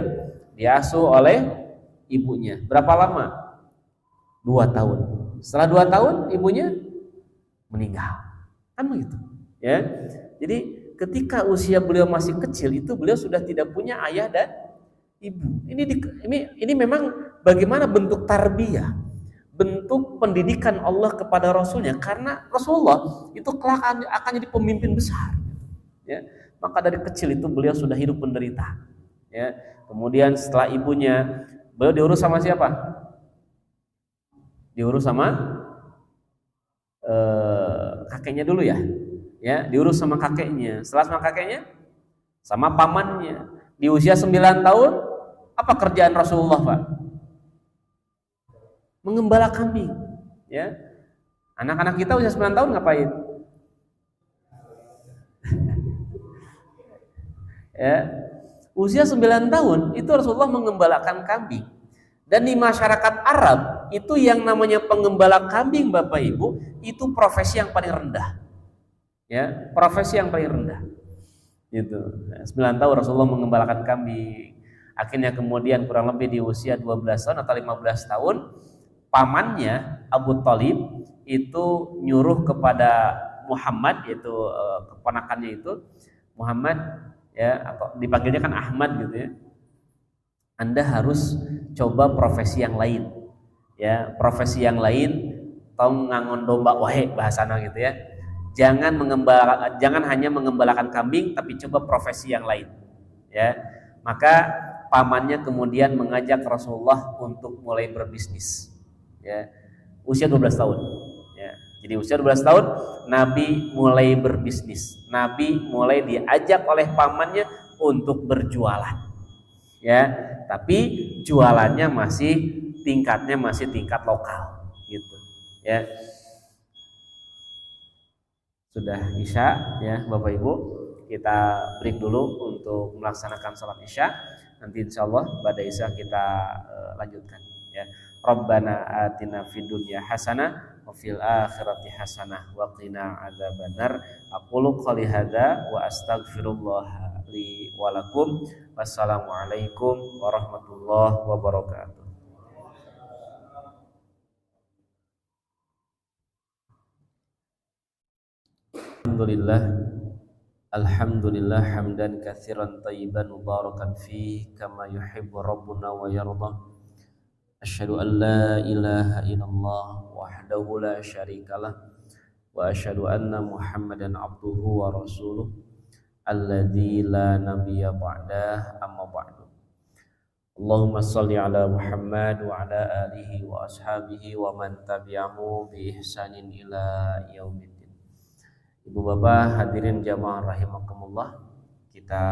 Speaker 1: diasuh oleh ibunya. Berapa lama? 2 tahun. Setelah 2 tahun ibunya meninggal. Kan begitu, ya. Jadi ketika usia beliau masih kecil itu beliau sudah tidak punya ayah dan ibu. Ini memang bagaimana bentuk tarbiyah, bentuk pendidikan Allah kepada Rasulnya, karena Rasulullah itu kelak akan jadi pemimpin besar, ya. Maka dari kecil itu beliau sudah hidup menderita, ya. Kemudian setelah ibunya, beliau diurus sama siapa? Diurus sama kakeknya dulu, ya. Ya, diurus sama kakeknya. Setelah sama kakeknya sama pamannya. Di usia 9 tahun, apa kerjaan Rasulullah, Pak? Mengembala kambing. Ya. Anak-anak kita usia 9 tahun ngapain? Ya. Usia 9 tahun itu Rasulullah mengembalakan kambing. Dan di masyarakat Arab itu yang namanya pengembala kambing, Bapak Ibu, itu profesi yang paling rendah. Ya, profesi yang paling rendah. Gitu. 9 tahun Rasulullah mengembalakan kambing. Akhirnya kemudian kurang lebih di usia 12 tahun atau 15 tahun, pamannya Abu Thalib itu nyuruh kepada Muhammad, yaitu keponakannya itu Muhammad, ya, atau dipanggilnya kan Ahmad gitu ya. Anda harus coba profesi yang lain. Ya, profesi yang lain, tong ngangon domba wae bahasana gitu ya. Jangan hanya mengembalakan kambing, tapi coba profesi yang lain. Ya, maka pamannya kemudian mengajak Rasulullah untuk mulai berbisnis. Ya, usia 12 tahun. Ya, jadi usia 12 tahun Nabi mulai berbisnis. Nabi mulai diajak oleh pamannya untuk berjualan. Ya, tapi jualannya tingkatnya masih tingkat lokal, gitu. Ya. Sudah Isya ya Bapak Ibu, kita break dulu untuk melaksanakan sholat Isya. Nanti insya Allah pada Isya kita lanjutkan ya. Rabbana atina fid dunya hasanah wa fil akhirati hasanah wa qina adzabannar. Aqulu qouli hadza wa astaghfirullah li wa lakum. Wassalamualaikum warahmatullahi wabarakatuh. Alhamdulillah hamdan katsiran thayyiban mubarakan fihi kama yuhibbu rabbuna wa yarda. Asyhadu an la ilaha illallah wahdahu la syarikalah wa asyhadu anna Muhammadan abduhu wa rasuluh alladzi la nabiyya ba'dah, amma ba'du. Allahumma shalli ala Muhammad wa ala alihi wa ashabihi wa man tabi'ahu bi ihsanin ila yaumil. Ibu bapak hadirin jamaah rahimakumullah, kita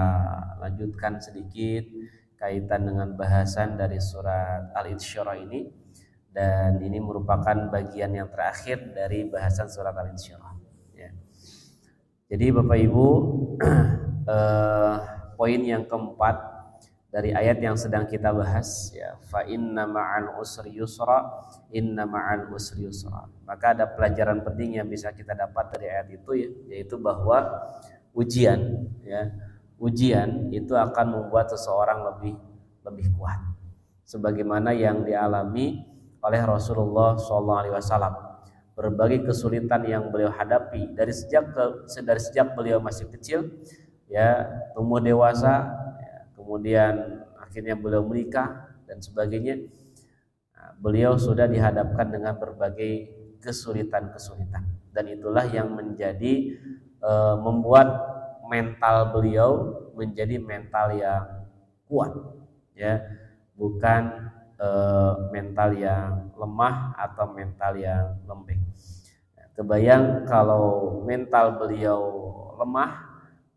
Speaker 1: lanjutkan sedikit kaitan dengan bahasan dari surat Al-Insyirah ini, dan ini merupakan bagian yang terakhir dari bahasan surat Al-Insyirah ya. Jadi Bapak Ibu, poin yang keempat dari ayat yang sedang kita bahas ya, fa inna ma'al usri yusra, inna ma'al usri yusra. Maka ada pelajaran penting yang bisa kita dapat dari ayat itu ya, yaitu bahwa ujian ya, ujian itu akan membuat seseorang lebih kuat, sebagaimana yang dialami oleh Rasulullah SAW. Berbagai kesulitan yang beliau hadapi dari sejak beliau masih kecil ya, tumbuh dewasa, kemudian akhirnya beliau menikah dan sebagainya. Beliau sudah dihadapkan dengan berbagai kesulitan-kesulitan, dan itulah yang menjadi membuat mental beliau menjadi mental yang kuat ya, bukan mental yang lemah atau mental yang lembek. Kebayang kalau mental beliau lemah,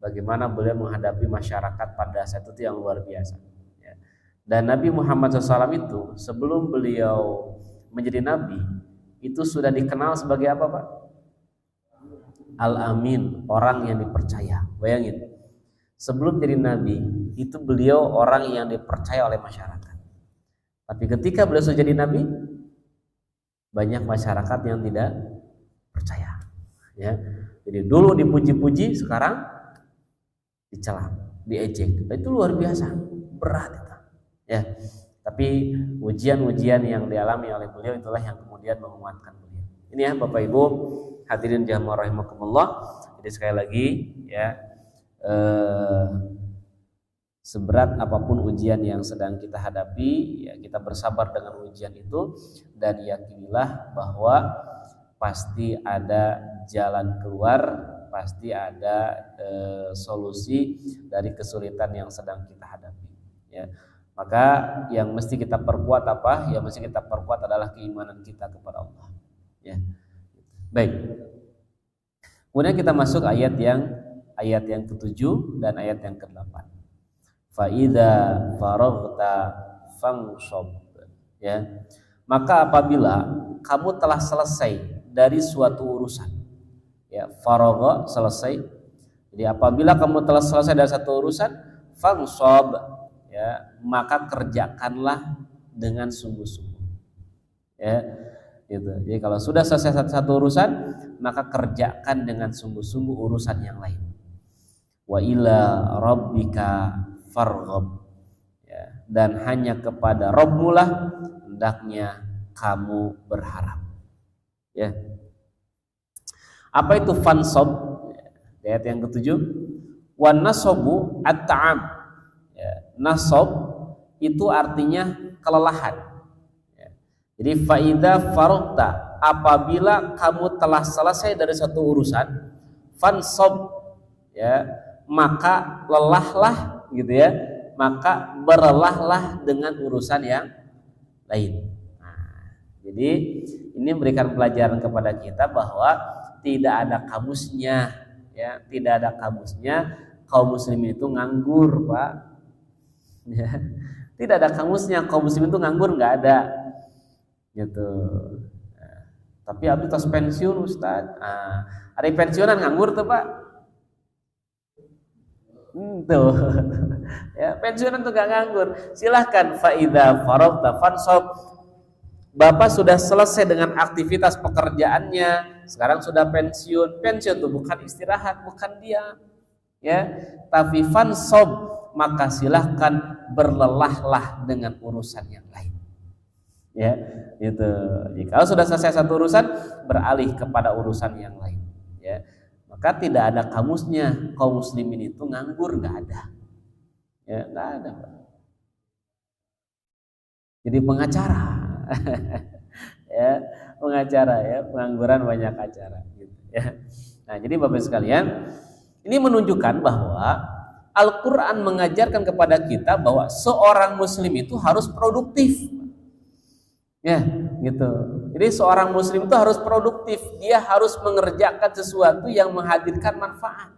Speaker 1: bagaimana beliau menghadapi masyarakat pada saat itu yang luar biasa ya. Dan Nabi Muhammad SAW itu sebelum beliau menjadi Nabi itu sudah dikenal sebagai apa Pak? Al-Amin, orang yang dipercaya. Bayangin, sebelum jadi Nabi itu beliau orang yang dipercaya oleh masyarakat. Tapi ketika beliau sudah jadi Nabi, banyak masyarakat yang tidak percaya ya. Jadi dulu dipuji-puji, sekarang dicela, diejek. Itu luar biasa, berat itu. Ya. Tapi ujian-ujian yang dialami oleh beliau itulah yang kemudian menguatkan beliau. Ini ya Bapak Ibu, hadirin jamaah rahimakumullah. Jadi sekali lagi ya, seberat apapun ujian yang sedang kita hadapi, ya kita bersabar dengan ujian itu, dan yakinilah bahwa pasti ada jalan keluar, pasti ada solusi dari kesulitan yang sedang kita hadapi ya. Maka yang mesti kita perkuat apa? Yang mesti kita perkuat adalah keimanan kita kepada Allah ya. Baik, kemudian kita masuk ayat yang ayat yang ke-7 dan ayat yang ke-8. Fa idza faraghta fansab, ya. Maka apabila kamu telah selesai dari suatu urusan, ya, faragha selesai. Jadi apabila kamu telah selesai dari satu urusan, fansab, ya, maka kerjakanlah dengan sungguh-sungguh. Ya, gitu. Jadi kalau sudah selesai satu urusan, maka kerjakan dengan sungguh-sungguh urusan yang lain. Wa ila rabbika farghab, ya, dan hanya kepada Rabbmu lah hendaknya kamu berharap. Ya. Apa itu fansab? Ayat yang ke-7. Wan nasabu at-ta'ab. Ya, nasab itu artinya kelelahan. Ya. Jadi faida faragta, apabila kamu telah selesai dari satu urusan, fansab, ya, maka lelahlah, gitu ya. Maka berlelahlah dengan urusan yang lain. Nah, jadi ini memberikan pelajaran kepada kita bahwa tidak ada kamusnya, ya, tidak ada kamusnya kaum muslimin itu nganggur, Pak. Ya, tidak ada kamusnya kaum muslimin itu nganggur, nggak ada, gitu. Nah, tapi abis tos pensiun Ustaz, ada pensiunan nganggur tuh, Pak. Tuh. Ya, pensiunan tuh gak nganggur. Silahkan faida faragta fansab. Bapak sudah selesai dengan aktivitas pekerjaannya, sekarang sudah pensiun. Pensiun itu bukan istirahat, bukan diam, ya, tapi fansab, maka silahkan berlelahlah dengan urusan yang lain. Ya, gitu. Jika sudah selesai satu urusan, beralih kepada urusan yang lain. Ya, maka tidak ada kamusnya kaum muslimin itu nganggur, nggak ada. Ya, nggak ada. Jadi pengacara. Ya, pengacara, ya, pengangguran banyak acara, gitu, ya. Nah, jadi Bapak sekalian, ini menunjukkan bahwa Al-Quran mengajarkan kepada kita bahwa seorang muslim itu harus produktif, ya, gitu. Jadi seorang muslim itu harus produktif, dia harus mengerjakan sesuatu yang menghadirkan manfaat,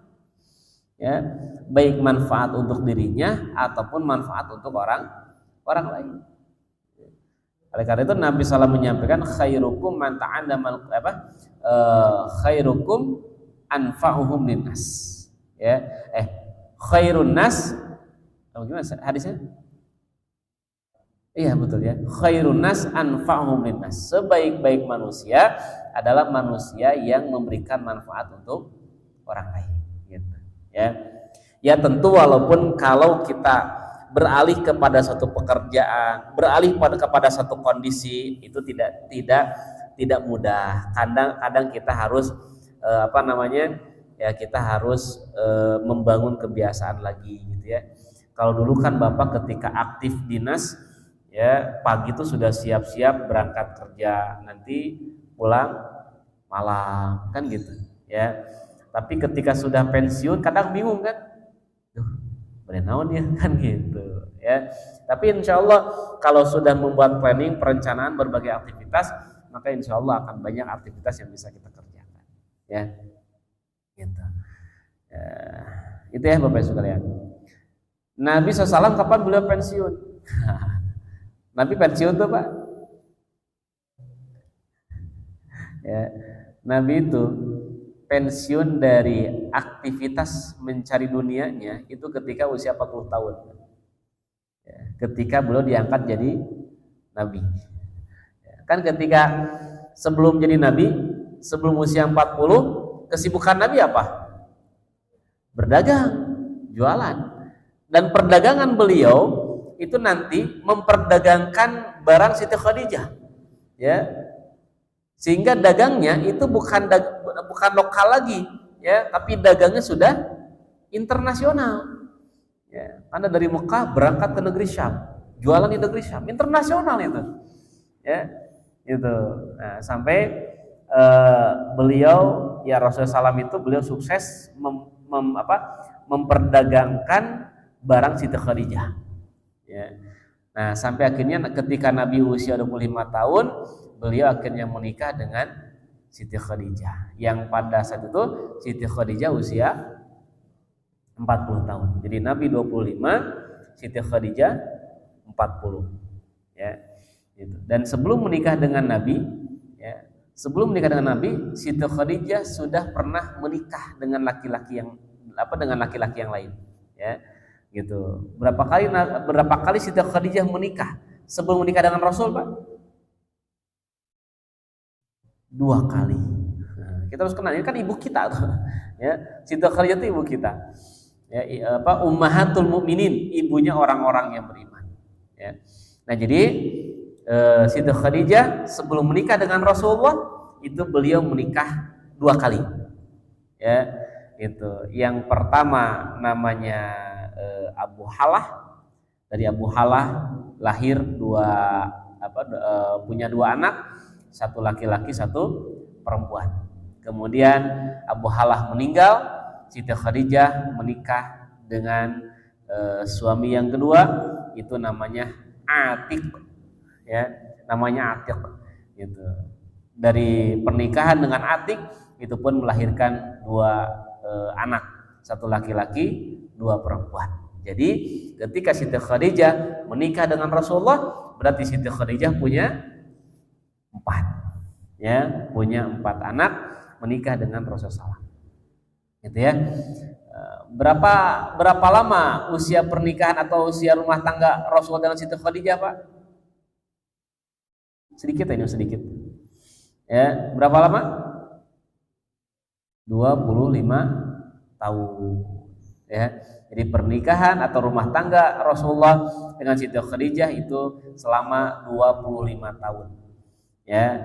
Speaker 1: ya, baik manfaat untuk dirinya ataupun manfaat untuk orang lain. Oleh karena itu Nabi SAW menyampaikan khairukum man ta'allama khairukum anfa'uhum linnas. Ya, khairun nas, gimana hadisnya? Iya, betul, ya. Khairun nas anfa'uhum linnas. Sebaik-baik manusia adalah manusia yang memberikan manfaat untuk orang lain, gitu. Ya. Ya, tentu walaupun kalau kita beralih kepada satu pekerjaan, beralih kepada satu kondisi, itu tidak mudah. Kadang kita harus kita harus membangun kebiasaan lagi, gitu ya. Kalau dulu kan Bapak ketika aktif dinas, ya, pagi itu sudah siap-siap berangkat kerja, nanti pulang malam, kan gitu, ya. Tapi ketika sudah pensiun kadang bingung kan, berenaun ya, kan gitu, ya. Tapi insya Allah kalau sudah membuat planning, perencanaan berbagai aktivitas, maka insya Allah akan banyak aktivitas yang bisa kita kerjakan, ya, gitu. Itu ya Bapak sekalian. Nabi SAW kapan beliau pensiun? Nabi pensiun tuh, Pak. Ya, Nabi itu pensiun dari aktivitas mencari dunianya itu ketika usia 40 tahun. Ya, ketika beliau diangkat jadi Nabi. Ya, kan ketika sebelum jadi Nabi, sebelum usia 40, kesibukan Nabi apa? Berdagang, jualan. Dan perdagangan beliau itu nanti memperdagangkan barang Siti Khadijah. Ya. Sehingga dagangnya itu bukan lokal lagi, ya, tapi dagangnya sudah internasional. Ya, Anda dari Mekah berangkat ke negeri Syam, jualan di negeri Syam, internasional itu. Ya, itu. Nah, sampai beliau, ya, Rasulullah SAW itu beliau sukses memperdagangkan barang Siti Khadijah. Ya. Nah, sampai akhirnya ketika Nabi usia 25 tahun, beliau akhirnya menikah dengan Siti Khadijah, yang pada saat itu Siti Khadijah usia 40 tahun. Jadi Nabi 25, Siti Khadijah 40. Ya. Gitu. Dan sebelum menikah dengan Nabi, ya, sebelum menikah dengan Nabi, Siti Khadijah sudah pernah menikah dengan laki-laki yang lain, ya. Gitu. Berapa kali Siti Khadijah menikah sebelum menikah dengan Rasul, Pak? 2 kali. Nah, kita harus kenal, ini kan ibu kita tuh. Ya, Siti Khadijah itu ibu kita. Ya, Ummahatul Mukminin, ibunya orang-orang yang beriman. Ya. Nah, jadi Siti Khadijah sebelum menikah dengan Rasulullah itu beliau menikah 2 kali. Ya, itu. Yang pertama namanya Abu Halah. Dari Abu Halah lahir punya 2 anak, satu laki-laki, satu perempuan. Kemudian Abu Halah meninggal, Siti Khadijah menikah dengan suami yang kedua, itu namanya Atiq, ya, namanya Atiq. Gitu. Dari pernikahan dengan Atiq itu pun melahirkan 2 anak, satu laki-laki, 2 perempuan. Jadi ketika Siti Khadijah menikah dengan Rasulullah, berarti Siti Khadijah punya 4, ya, punya 4 anak, menikah dengan Rasulullah. Gitu ya. Berapa lama usia pernikahan atau usia rumah tangga Rasulullah dengan Siti Khadijah, Pak? Sedikit. Ya, berapa lama? 25 tahun. Ya. Jadi pernikahan atau rumah tangga Rasulullah dengan Siti Khadijah itu selama 25 tahun. Ya.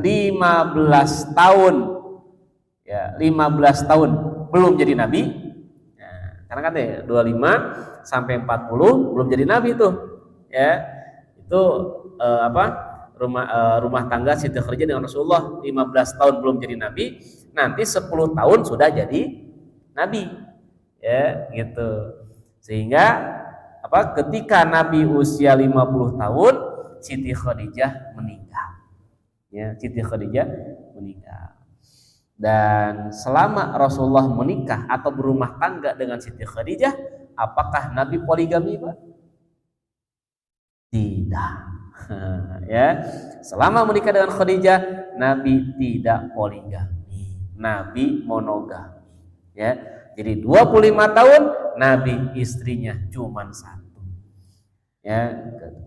Speaker 1: 15 tahun. Ya, 15 tahun belum jadi nabi. Nah, karena kan 25 sampai 40 belum jadi nabi itu. Ya. Itu rumah tangga Siti Khadijah dengan Rasulullah 15 tahun belum jadi nabi, nanti 10 tahun sudah jadi nabi. Ya, gitu. Sehingga ketika Nabi usia 50 tahun, Siti Khadijah meninggal. Ya, Siti Khadijah meninggal. Dan selama Rasulullah menikah atau berumah tangga dengan Siti Khadijah, apakah Nabi poligami, Pak? Tidak. Ya, selama menikah dengan Khadijah, Nabi tidak poligami. Nabi monogami. Ya. Jadi 25 tahun Nabi istrinya cuma 1. Ya,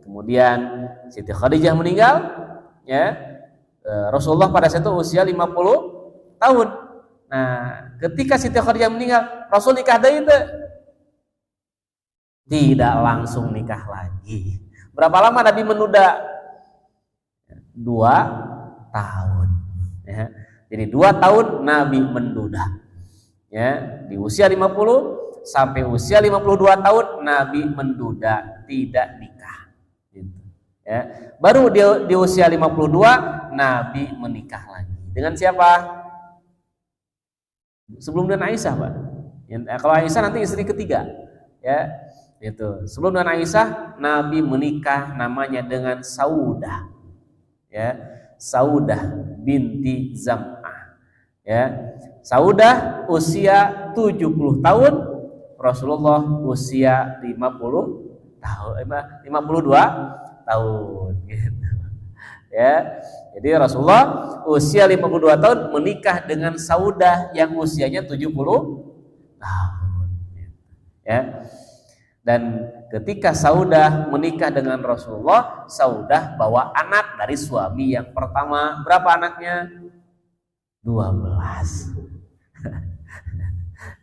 Speaker 1: kemudian Siti Khadijah meninggal, ya. Rasulullah pada saat itu usia 50 tahun. Nah, ketika Siti Khadijah meninggal, Rasul nikah deui teu? Tidak langsung nikah lagi. Berapa lama Nabi menunda? 2 tahun. Ya. Jadi 2 tahun Nabi menduda. Ya, di usia 50 sampai usia 52 tahun Nabi menduda, tidak nikah. Gitu. Ya. Baru di usia 52 Nabi menikah lagi. Dengan siapa? Sebelum dengan Aisyah, Pak. Kalau Aisyah nanti istri ketiga. Ya, itu. Sebelum dengan Aisyah Nabi menikah namanya dengan Saudah. Ya, Saudah binti Zam'ah. Ya. Saudah usia 70 tahun, Rasulullah usia 52 tahun gitu. Ya. Jadi Rasulullah usia 52 tahun menikah dengan Saudah yang usianya 70 tahun gitu. Ya. Dan ketika Saudah menikah dengan Rasulullah, Saudah bawa anak dari suami yang pertama. Berapa anaknya? 12.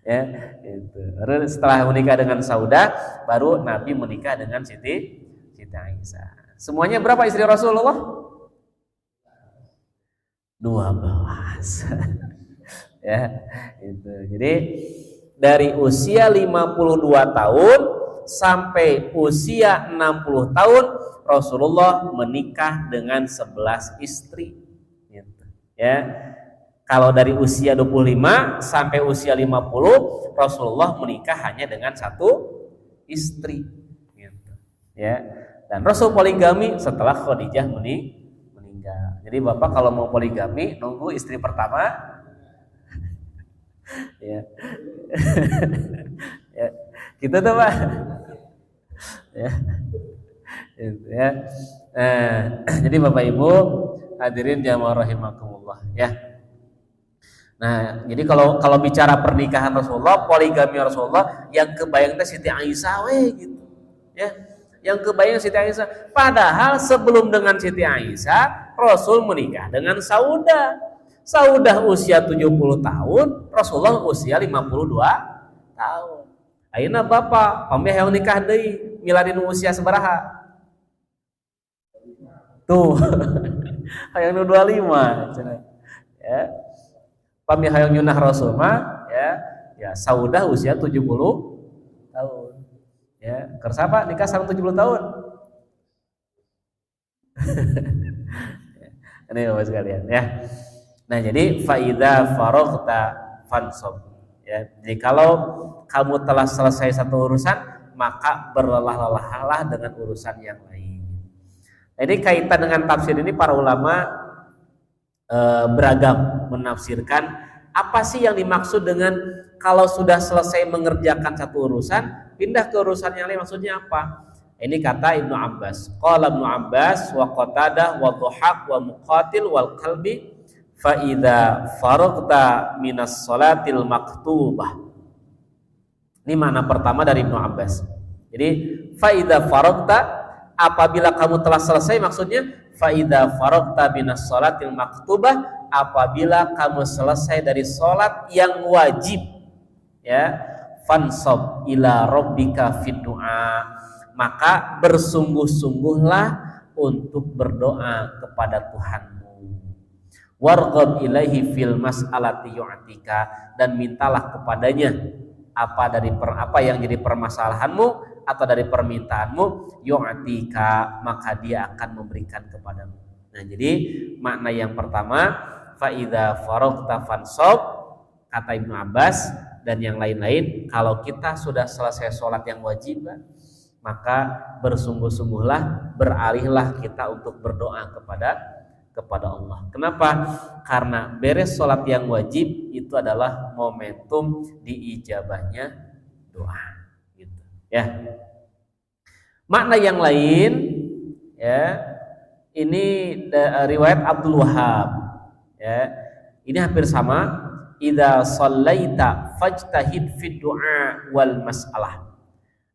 Speaker 1: Ya, itu. Setelah menikah dengan Saudah, baru Nabi menikah dengan Siti Aisyah. Semuanya berapa istri Rasulullah? 12. Ya, itu. Jadi dari usia 52 tahun sampai usia 60 tahun Rasulullah menikah dengan 11 istri. Gitu. Ya. Kalau dari usia 25 sampai usia 50 Rasulullah menikah hanya dengan 1 istri. Gitu. Ya. Dan Rasul poligami setelah Khadijah meninggal. Jadi Bapak kalau mau poligami nunggu istri pertama. Ya. Ya, gitu tuh Pak. Ya, gitu ya. Jadi Bapak Ibu hadirin jamaah rahimakumullah ya. Nah, jadi kalau bicara pernikahan Rasulullah, poligami Rasulullah, yang kebayang teh Siti Aisyah gitu. Ya. Yang kebayang Siti Aisyah. Padahal sebelum dengan Siti Aisyah, Rasul menikah dengan Saudah. Saudah usia 70 tahun, Rasulullah usia 52 tahun. Ayeuna Bapak, pamih hayang nikah deui, miladin usia sabaraha? Tuh. Hayang 25 cenah. Ya. Pamih hayang nyunah Rasul mah ya Saudah usia 70 tahun. Ya, kersa Pak nikah sampai 70 tahun. Ini Bapak sekalian ya. Nah, jadi faida faraghta fansab. Ya, jadi kalau kamu telah selesai satu urusan, maka berlelah-lelahlah dengan urusan yang lain. Jadi kaitan dengan tafsir ini para ulama beragam menafsirkan apa sih yang dimaksud dengan kalau sudah selesai mengerjakan satu urusan pindah ke urusan yang lain, maksudnya apa? Ini kata Ibnu Abbas. Qala Ibnu Abbas wa Qatadah wa Dhuhaq wa Muqatil wal Qalbi fa idza faragta minas salatil maktubah. Ini makna pertama dari Ibnu Abbas. Jadi fa idza faragta, apabila kamu telah selesai, maksudnya faida faragta minas salatil maktubah, apabila kamu selesai dari salat yang wajib, ya, fansab ila rabbika fid du'a, maka bersungguh-sungguhlah untuk berdoa kepada Tuhanmu. Warghab ilaihi fil mas'alati yu'tika, dan mintalah kepadanya apa yang jadi permasalahanmu atau dari permintaanmu, yu'tika, maka dia akan memberikan kepadamu. Nah, jadi makna yang pertama fa idza faragta fansab, kata Ibnu Abbas dan yang lain-lain, kalau kita sudah selesai sholat yang wajib, maka bersungguh-sungguhlah, beralihlah kita untuk berdoa kepada Allah. Kenapa? Karena beres sholat yang wajib itu adalah momentum diijabahnya doa. Ya, makna yang lain ya, ini riwayat Abdul Wahab ya, ini hampir sama. Idza shallaita fajtahid fid du'a wal mas'alah,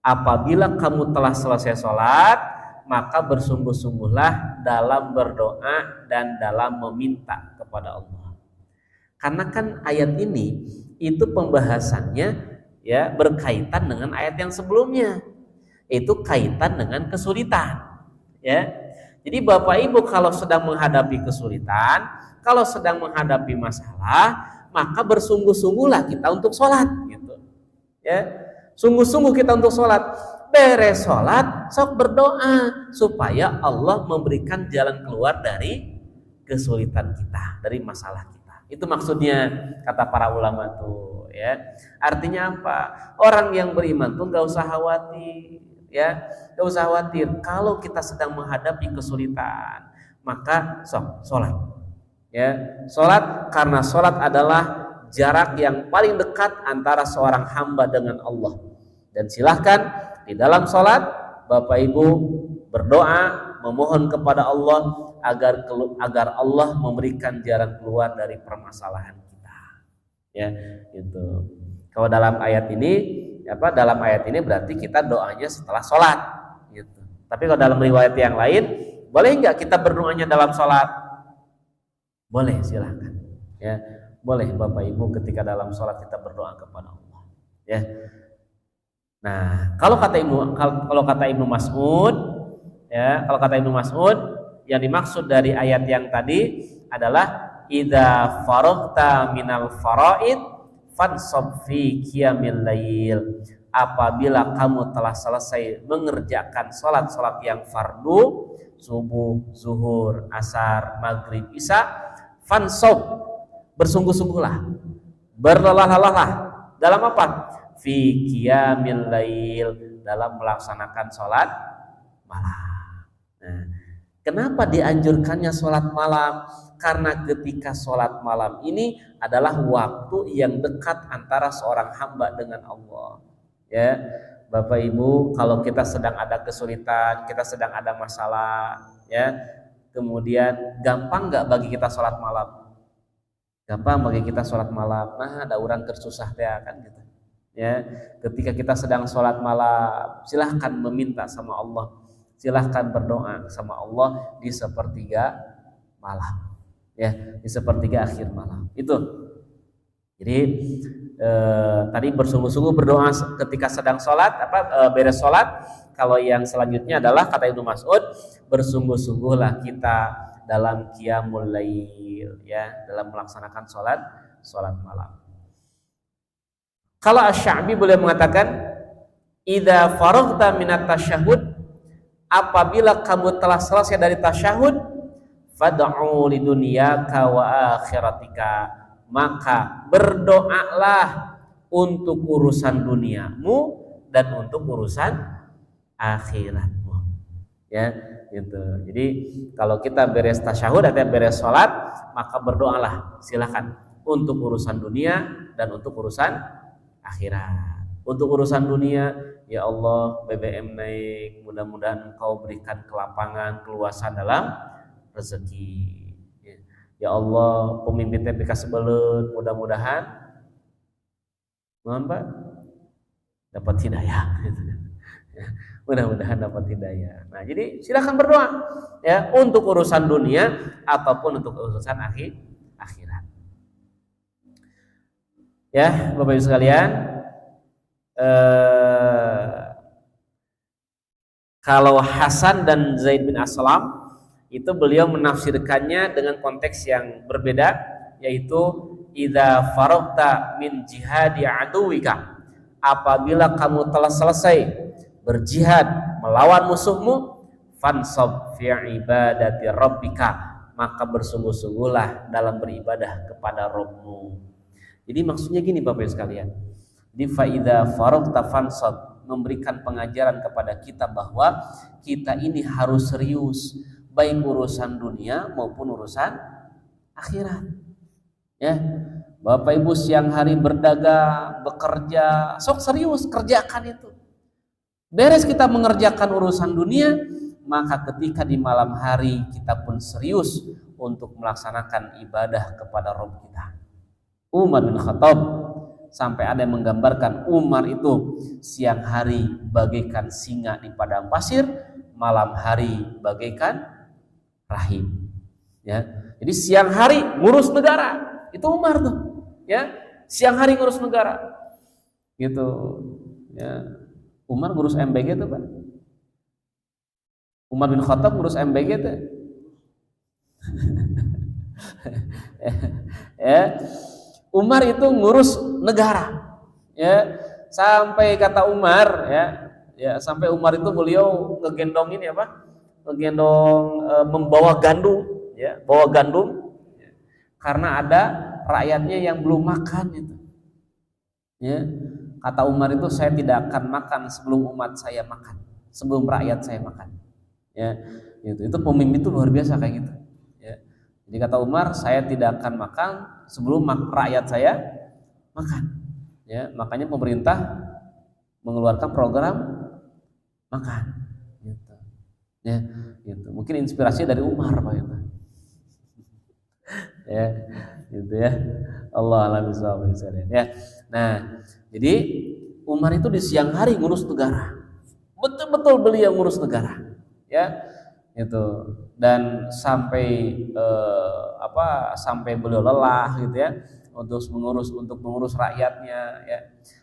Speaker 1: apabila kamu telah selesai sholat, maka bersungguh-sungguhlah dalam berdoa dan dalam meminta kepada Allah. Karena kan ayat ini itu pembahasannya ya berkaitan dengan ayat yang sebelumnya, itu kaitan dengan kesulitan ya. Jadi Bapak Ibu kalau sedang menghadapi kesulitan, kalau sedang menghadapi masalah, maka bersungguh-sungguhlah kita untuk sholat gitu ya. Sungguh-sungguh kita untuk sholat, beres sholat sok berdoa supaya Allah memberikan jalan keluar dari kesulitan kita, dari masalah kita. Itu maksudnya kata para ulama tuh ya. Artinya apa? Orang yang beriman tuh nggak usah khawatir ya, nggak usah khawatir kalau kita sedang menghadapi kesulitan, maka sholat ya. Sholat, karena sholat adalah jarak yang paling dekat antara seorang hamba dengan Allah. Dan silahkan di dalam sholat Bapak Ibu berdoa, memohon kepada Allah agar Allah memberikan jalan keluar dari permasalahan kita ya gitu. Kalau dalam ayat ini dalam ayat ini berarti kita doanya setelah sholat gitu. Tapi kalau dalam riwayat yang lain, boleh nggak kita berdoanya dalam sholat? Boleh, silahkan ya, boleh Bapak Ibu ketika dalam sholat kita berdoa kepada Allah ya. Nah, kalau kata Ibnu Mas'ud ya, kalau kata Ibnu Mas'ud yang dimaksud dari ayat yang tadi adalah idza faragta minal faraid fansab fi qiyamil lail, apabila kamu telah selesai mengerjakan salat-salat yang fardu, subuh, zuhur, asar, maghrib, isya, fansab, bersungguh-sungguhlah, berlelah-lelahlah dalam apa? Fi qiyamil lail, dalam melaksanakan salat malam. Nah, Kenapa dianjurkannya sholat malam? Karena ketika sholat malam ini adalah waktu yang dekat antara seorang hamba dengan Allah. Ya, Bapak Ibu, kalau kita sedang ada kesulitan, kita sedang ada masalah, ya, kemudian gampang nggak bagi kita sholat malam? Gampang bagi kita sholat malam. Nah, ada orang tersusah teh kan gitu. Ya, ketika kita sedang sholat malam, silahkan meminta sama Allah. Silahkan berdoa sama Allah di sepertiga malam, ya, di sepertiga akhir malam. Itu. Jadi tadi bersungguh-sungguh berdoa ketika sedang sholat, beres sholat. Kalau yang selanjutnya adalah kata Ibnu Mas'ud, bersungguh-sungguhlah kita dalam qiyamul lail, ya, dalam melaksanakan sholat malam. Kalau Asy-Sya'bi boleh mengatakan, idza faraghta minat tasyahhud, apabila kamu telah selesai dari tasyahud, fad'u lidunyaka wa akhiratika, maka berdoalah untuk urusan duniamu dan untuk urusan akhiratmu. Ya, gitu. Jadi kalau kita beres tasyahud atau beres sholat, maka berdoalah, silakan, untuk urusan dunia dan untuk urusan akhirat. Untuk urusan dunia, ya Allah, BBM naik, mudah-mudahan Engkau berikan kelapangan, keluasan dalam rezeki. Ya Allah, pemimpin TPK sebelum, mudah-mudahan dapat hidayah. Mudah-mudahan dapat hidayah. Nah, jadi silakan berdoa, ya, untuk urusan dunia ataupun untuk urusan akhirat. Ya, Bapak Ibu sekalian. Kalau Hasan dan Zaid bin Aslam itu beliau menafsirkannya dengan konteks yang berbeda, yaitu idza faragta min jihadi aduwika, apabila kamu telah selesai berjihad melawan musuhmu, fansab fi ibadati rabbika, maka bersungguh-sungguhlah dalam beribadah kepada Rabbmu. Jadi maksudnya gini Bapak Ibu sekalian, di faida faragta fansab memberikan pengajaran kepada kita bahwa kita ini harus serius, baik urusan dunia maupun urusan akhirat. Ya, Bapak Ibu siang hari berdagang, bekerja, sok serius kerjakan itu. Beres kita mengerjakan urusan dunia, maka ketika di malam hari kita pun serius untuk melaksanakan ibadah kepada Rabb kita. Umar bin Khattab sampai ada yang menggambarkan Umar itu siang hari bagaikan singa di padang pasir, malam hari bagaikan rahim. Ya, jadi siang hari ngurus negara, itu Umar tuh, ya, siang hari ngurus negara, gitu. Ya, Umar ngurus MBG tuh Pak. Umar bin Khattab ngurus MBG tuh. Ya, Umar itu ngurus negara, ya, sampai kata Umar, ya sampai Umar itu beliau ngegendong ini apa, ngegendong membawa gandum, ya, bawa gandum, ya, karena ada rakyatnya yang belum makan itu, ya, kata Umar itu saya tidak akan makan sebelum umat saya makan, sebelum rakyat saya makan, ya, itu pemimpin itu luar biasa kayak gitu, ya. Jadi kata Umar, saya tidak akan makan sebelum rakyat saya makan. Ya, makanya pemerintah mengeluarkan program makan. Gitu. Ya, gitu. Mungkin inspirasi dari Umar Pak itu. Ya, gitu ya. Allah alam bisawab. Ya. Nah, jadi Umar itu di siang hari ngurus negara. Betul-betul beliau ngurus negara. Ya. Itu, dan sampai sampai beliau lelah gitu ya untuk mengurus rakyatnya, ya.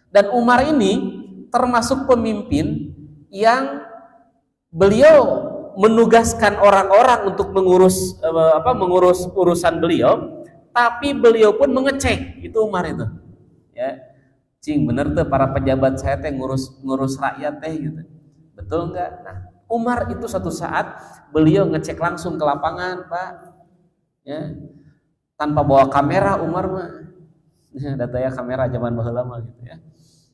Speaker 1: Dan Umar ini termasuk pemimpin yang beliau menugaskan orang-orang untuk mengurus urusan beliau, tapi beliau pun mengecek itu Umar itu, ya, cing bener tuh para pejabat saya teh ngurus rakyat teh gitu, betul enggak? Nah, Umar itu suatu saat beliau ngecek langsung ke lapangan Pak, ya, tanpa bawa kamera. Umar mah datanya kamera zaman baheula mah gitu, ya,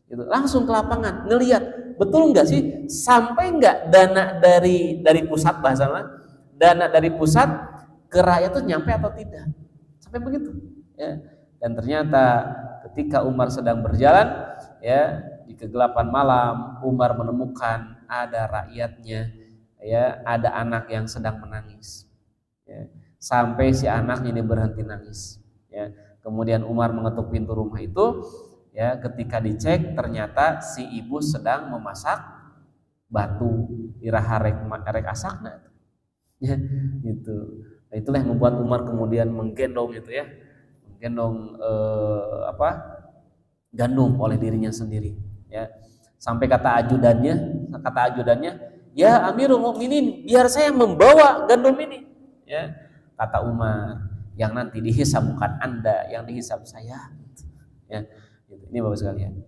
Speaker 1: gitu, langsung ke lapangan ngelihat betul nggak sih, sampai nggak dana dari pusat bahasanya, dana dari pusat ke rakyat itu nyampe atau tidak, sampai begitu ya. Dan ternyata ketika Umar sedang berjalan ya, di kegelapan malam Umar menemukan ada rakyatnya ya, ada anak yang sedang menangis ya. Sampai si anaknya ini berhenti nangis ya. Kemudian Umar mengetuk pintu rumah itu ya, ketika dicek ternyata si ibu sedang memasak batu iraha rek asakna ya, gitu. Nah, itulah yang membuat Umar kemudian menggendong itu ya, menggendong gandum oleh dirinya sendiri ya. Sampai kata ajudannya, ya Amirul Mukminin, biar saya membawa gandum ini ya. Kata Umar, yang nanti dihisab bukan Anda, yang dihisab saya ya. Ini Bapak sekalian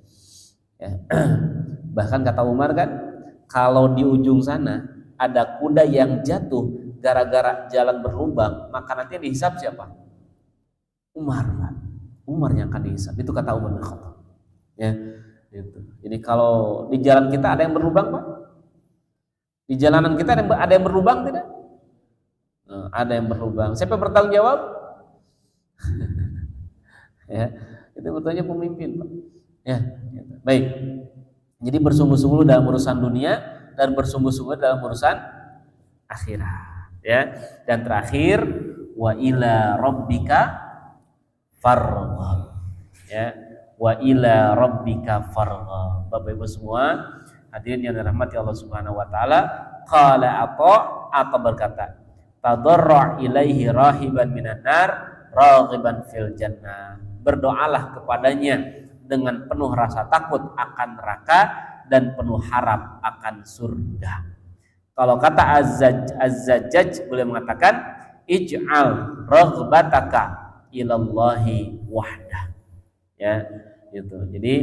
Speaker 1: ya. Bahkan kata Umar kan, kalau di ujung sana ada kuda yang jatuh gara-gara jalan berlubang, maka nanti dihisab siapa? Umar. Umar yang akan dihisab. Itu kata Umar bin Khattab ya, gitu. Jadi kalau di jalan kita ada yang berlubang, Pak? Di jalanan kita ada yang berlubang tidak? Nah, ada yang berlubang. Siapa yang bertanggung jawab? Ya, itu betulnya pemimpin, Pak. Ya, gitu. Baik. Jadi bersungguh-sungguh dalam urusan dunia dan bersungguh-sungguh dalam urusan akhirat, ya. Dan terakhir, wa ila rabbika farghab. Ya, wa ila rabbika farghab. Bapak Ibu semua, hadirin yang dirahmati Allah Subhanahu wa taala, qala Atha berkata, tadarra ilaihi rahiban minan nar raghiban fil jannah. Berdoalah kepadanya dengan penuh rasa takut akan neraka dan penuh harap akan surga. Kalau kata Az-Zajjaj boleh mengatakan ij'al raghbataka ilallahi wahdah. Ya, gitu. Jadi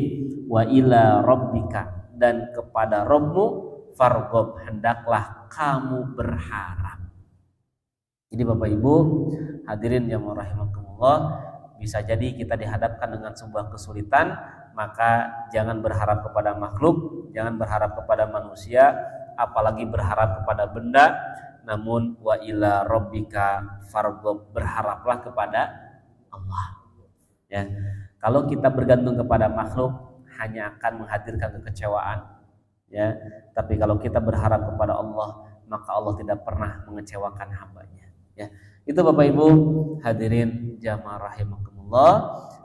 Speaker 1: wa ila rabbika, dan kepada Rabbmu farghab, hendaklah kamu berharap. Jadi Bapak Ibu hadirin yang rahimakumullah, bisa jadi kita dihadapkan dengan sebuah kesulitan, maka jangan berharap kepada makhluk, jangan berharap kepada manusia, apalagi berharap kepada benda, namun wa ila rabbika farghab, berharaplah kepada Allah. Ya. Kalau kita bergantung kepada makhluk hanya akan menghadirkan kekecewaan, ya. Tapi kalau kita berharap kepada Allah, maka Allah tidak pernah mengecewakan hambanya. Ya. Itu Bapak Ibu hadirin jamaah rahimakumullah,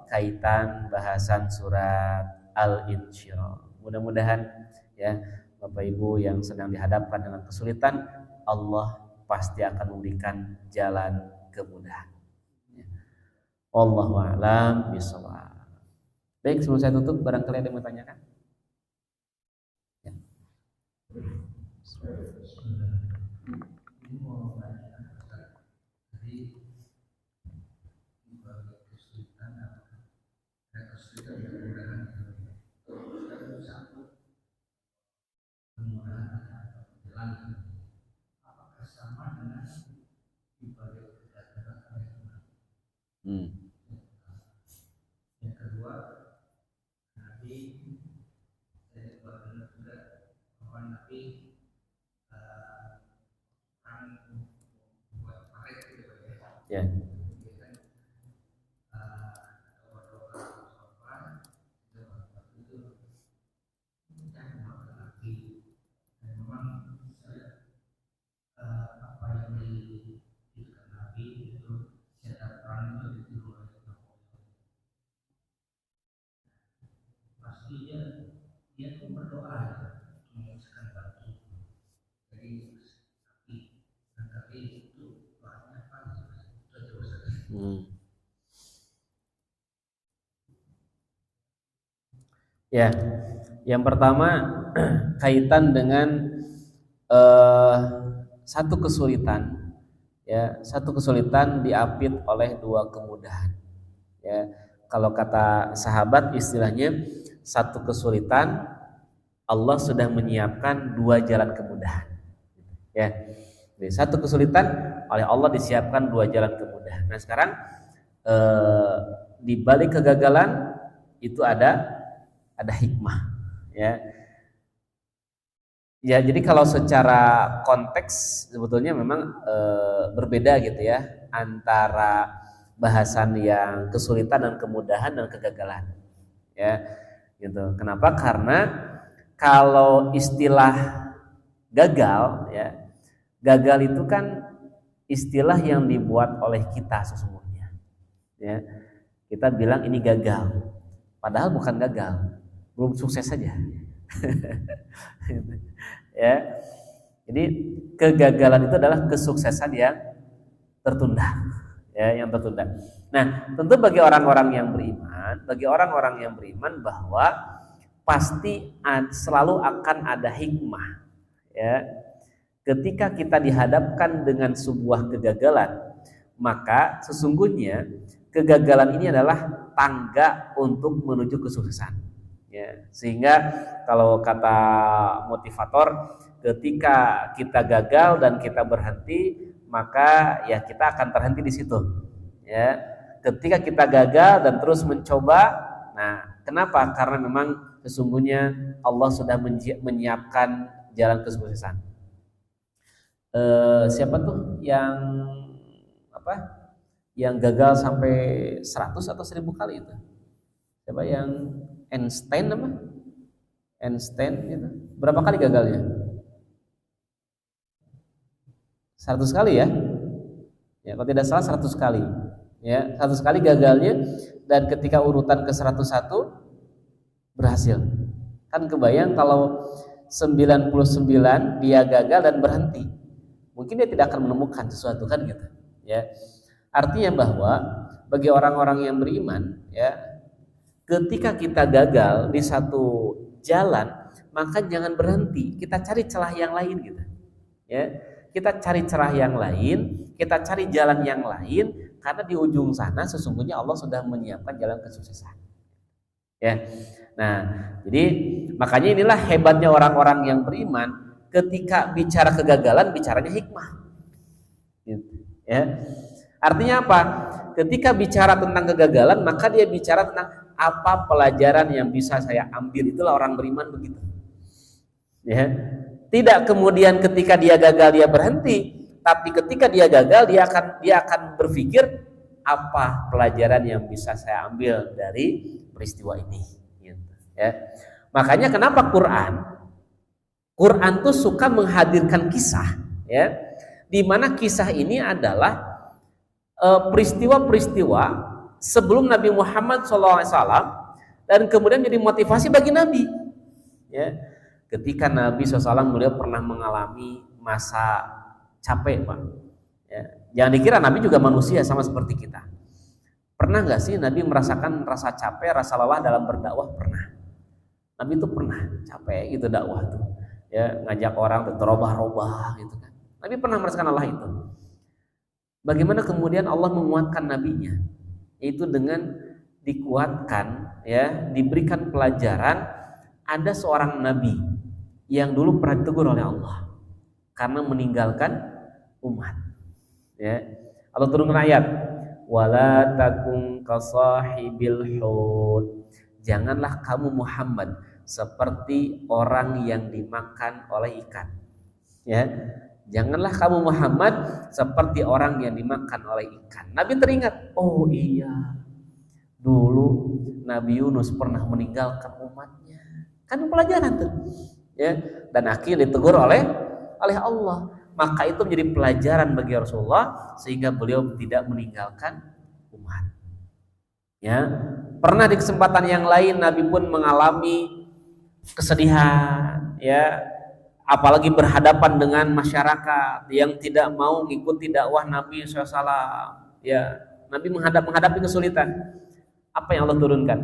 Speaker 1: kaitan bahasan surat Al-Insyirah. Mudah-mudahan ya Bapak Ibu yang sedang dihadapkan dengan kesulitan, Allah pasti akan memberikan jalan kemudahan. Wallahu a'lam bishawab. Baik, sebelum saya tutup, barangkali ada yang mau tanyakan? Ya.
Speaker 2: Yang kedua, Nabi saya dengar juga bahwa Nabi kan buat paret gitu ya. Dia pun berdoa memutuskan batu. Jadi tapi itu doanya apa?
Speaker 1: Ya, yang pertama kaitan dengan satu kesulitan, ya, satu kesulitan diapit oleh dua kemudahan. Ya, kalau kata sahabat istilahnya satu kesulitan Allah sudah menyiapkan dua jalan kemudahan. Ya, jadi satu kesulitan oleh Allah disiapkan dua jalan kemudahan. Nah sekarang di balik kegagalan itu ada hikmah, ya. Ya, jadi kalau secara konteks sebetulnya memang berbeda gitu ya antara bahasan yang kesulitan dan kemudahan dan kegagalan. Ya, gitu. Kenapa? Karena kalau istilah gagal ya, gagal itu kan istilah yang dibuat oleh kita sesungguhnya. Ya, kita bilang ini gagal, padahal bukan gagal, belum sukses saja. Ya, jadi kegagalan itu adalah kesuksesan yang tertunda, ya, yang tertunda. Nah, tentu bagi orang-orang yang beriman bahwa pasti selalu akan ada hikmah, ya. Ketika kita dihadapkan dengan sebuah kegagalan, maka sesungguhnya kegagalan ini adalah tangga untuk menuju kesuksesan. Ya, sehingga kalau kata motivator, ketika kita gagal dan kita berhenti, maka ya kita akan terhenti di situ. Ya, ketika kita gagal dan terus mencoba, nah kenapa? Karena memang sesungguhnya Allah sudah menyiapkan jalan kesuksesan. Siapa tuh yang apa? Yang gagal sampai 100 atau 1000 kali itu? Siapa yang Einstein apa? Einstein itu berapa kali gagalnya? 100 kali ya? Ya, kalau tidak salah 100 kali. Ya, 100 kali gagalnya dan ketika urutan ke 101 berhasil. Kan kebayang kalau 99 dia gagal dan berhenti. Mungkin dia tidak akan menemukan sesuatu kan gitu. Ya. Artinya bahwa bagi orang-orang yang beriman ya, ketika kita gagal di satu jalan, maka jangan berhenti. Kita cari celah yang lain gitu. Ya. Kita cari celah yang lain, kita cari jalan yang lain karena di ujung sana sesungguhnya Allah sudah menyiapkan jalan kesuksesan. Ya. Nah, jadi makanya inilah hebatnya orang-orang yang beriman, ketika bicara kegagalan bicaranya hikmah. Gitu. Ya. Artinya apa? Ketika bicara tentang kegagalan, maka dia bicara tentang apa pelajaran yang bisa saya ambil. Itulah orang beriman begitu. Ya. Tidak kemudian ketika dia gagal dia berhenti, tapi ketika dia gagal dia akan berpikir apa pelajaran yang bisa saya ambil dari peristiwa ini. Gitu. Ya. Makanya kenapa Quran tuh suka menghadirkan kisah, ya, di mana kisah ini adalah peristiwa-peristiwa sebelum Nabi Muhammad SAW dan kemudian jadi motivasi bagi Nabi. Ya, ketika Nabi SAW beliau pernah mengalami masa capek, Pak. Ya, jangan dikira Nabi juga manusia sama seperti kita. Pernah nggak sih Nabi merasakan rasa capek, rasa lelah dalam berdakwah? Pernah. Nabi itu pernah capek gitu dakwah tuh. Ya, ngajak orang terobah-robah gitu kan. Nabi pernah merasakan lelah itu. Bagaimana kemudian Allah menguatkan nabinya? Yaitu dengan dikuatkan, ya, diberikan pelajaran. Ada seorang nabi yang dulu pernah ditegur oleh Allah karena meninggalkan umat. Ya. Allah turunkan ayat, wala takum kasahibil hud. Janganlah kamu Muhammad seperti orang yang dimakan oleh ikan. Ya. Janganlah kamu Muhammad seperti orang yang dimakan oleh ikan. Nabi teringat, oh iya, dulu Nabi Yunus pernah meninggalkan umatnya. Kan pelajaran tuh. Ya, dan akhirnya ditegur oleh Allah. Maka itu menjadi pelajaran bagi Rasulullah sehingga beliau tidak meninggalkan umat. Ya, pernah di kesempatan yang lain Nabi pun mengalami kesedihan, ya, apalagi berhadapan dengan masyarakat yang tidak mau mengikuti dakwah Nabi SAW. Ya, Nabi menghadapi kesulitan. Apa yang Allah turunkan?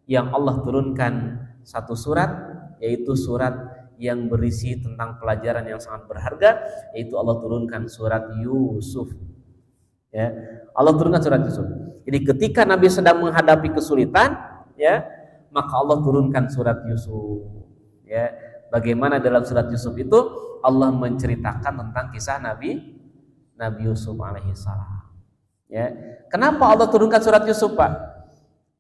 Speaker 1: Yang Allah turunkan satu surat, yaitu surat yang berisi tentang pelajaran yang sangat berharga, yaitu Allah turunkan surat Yusuf. Ya, Allah turunkan surat Yusuf. Jadi ketika Nabi sedang menghadapi kesulitan, ya, maka Allah turunkan surat Yusuf. Ya, bagaimana dalam surat Yusuf itu Allah menceritakan tentang kisah Nabi Yusuf alaihissalam. Ya, kenapa Allah turunkan surat Yusuf, Pak?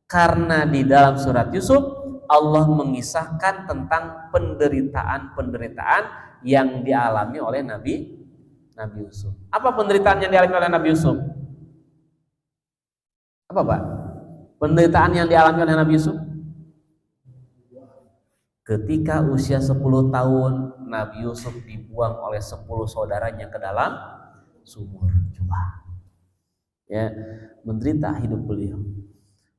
Speaker 1: Karena di dalam surat Yusuf Allah mengisahkan tentang penderitaan-penderitaan yang dialami oleh Nabi Yusuf. Apa penderitaan yang dialami oleh Nabi Yusuf? Apa Pak? Penderitaan yang dialami oleh Nabi Yusuf? Ketika usia 10 tahun, Nabi Yusuf dibuang oleh 10 saudaranya ke dalam sumur. Coba. Ya, menderita hidup beliau.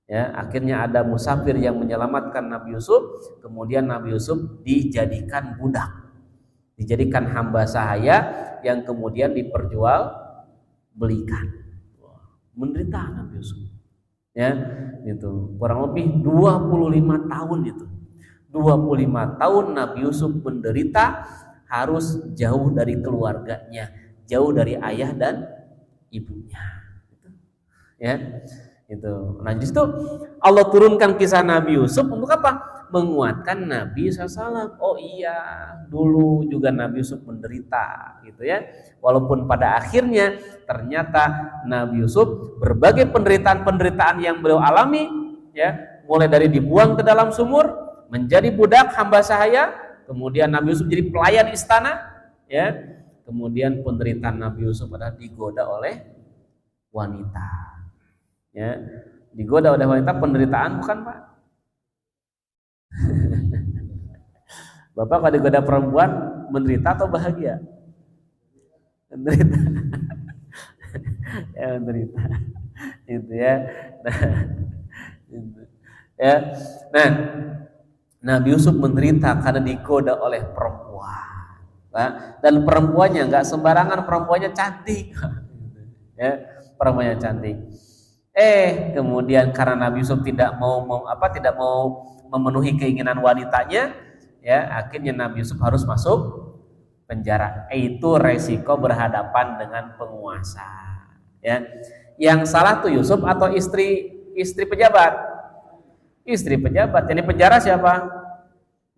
Speaker 1: Ya, akhirnya ada musafir yang menyelamatkan Nabi Yusuf, kemudian Nabi Yusuf dijadikan budak. Dijadikan hamba sahaya yang kemudian diperjual belikan. Menderita Nabi Yusuf. Ya, itu kurang lebih 25 tahun itu. 25 tahun Nabi Yusuf menderita, harus jauh dari keluarganya, jauh dari ayah dan ibunya. Ya, itu. Nah, justru Allah turunkan kisah Nabi Yusuf untuk apa? Menguatkan Nabi SAW. Oh iya, dulu juga Nabi Yusuf menderita, gitu ya. Walaupun pada akhirnya ternyata Nabi Yusuf berbagai penderitaan-penderitaan yang beliau alami, ya, mulai dari dibuang ke dalam sumur, menjadi budak hamba sahaya, kemudian Nabi Yusuf jadi pelayan istana, ya. Kemudian penderitaan Nabi Yusuf adalah digoda oleh wanita. Ya, digoda oleh wanita, penderitaan bukan Pak? Bapak kalau digoda perempuan menderita atau bahagia? Menderita. Ya, menderita. Itu ya. Nah, itu. Ya. Nah, Nabi Yusuf menderita karena digoda oleh perempuan. Dan perempuannya nggak sembarangan, perempuannya cantik. Ya, perempuannya cantik. Kemudian karena Nabi Yusuf tidak mau memenuhi keinginan wanitanya, ya, akhirnya Nabi Yusuf harus masuk penjara. Itu resiko berhadapan dengan penguasa. Ya, yang salah tuh Yusuf atau istri pejabat? Istri pejabat. Jadi penjara siapa?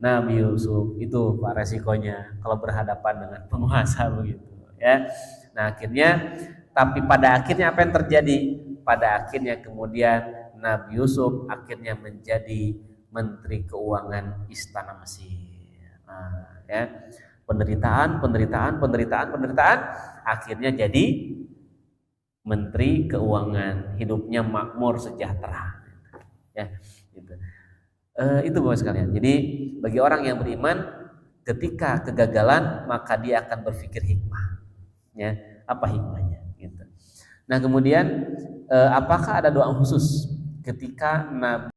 Speaker 1: Nabi Yusuf. Itu Pak resikonya kalau berhadapan dengan penguasa begitu. Ya. Nah akhirnya, tapi pada akhirnya apa yang terjadi? Pada akhirnya kemudian Nabi Yusuf akhirnya menjadi Menteri Keuangan Istana Mesir. Nah, ya. Penderitaan, akhirnya jadi Menteri Keuangan, hidupnya makmur sejahtera. Ya, gitu. Itu Bapak sekalian. Jadi bagi orang yang beriman, ketika kegagalan maka dia akan berpikir hikmah. Ya, apa hikmahnya? Gitu. Nah kemudian apakah ada doa khusus ketika Nabi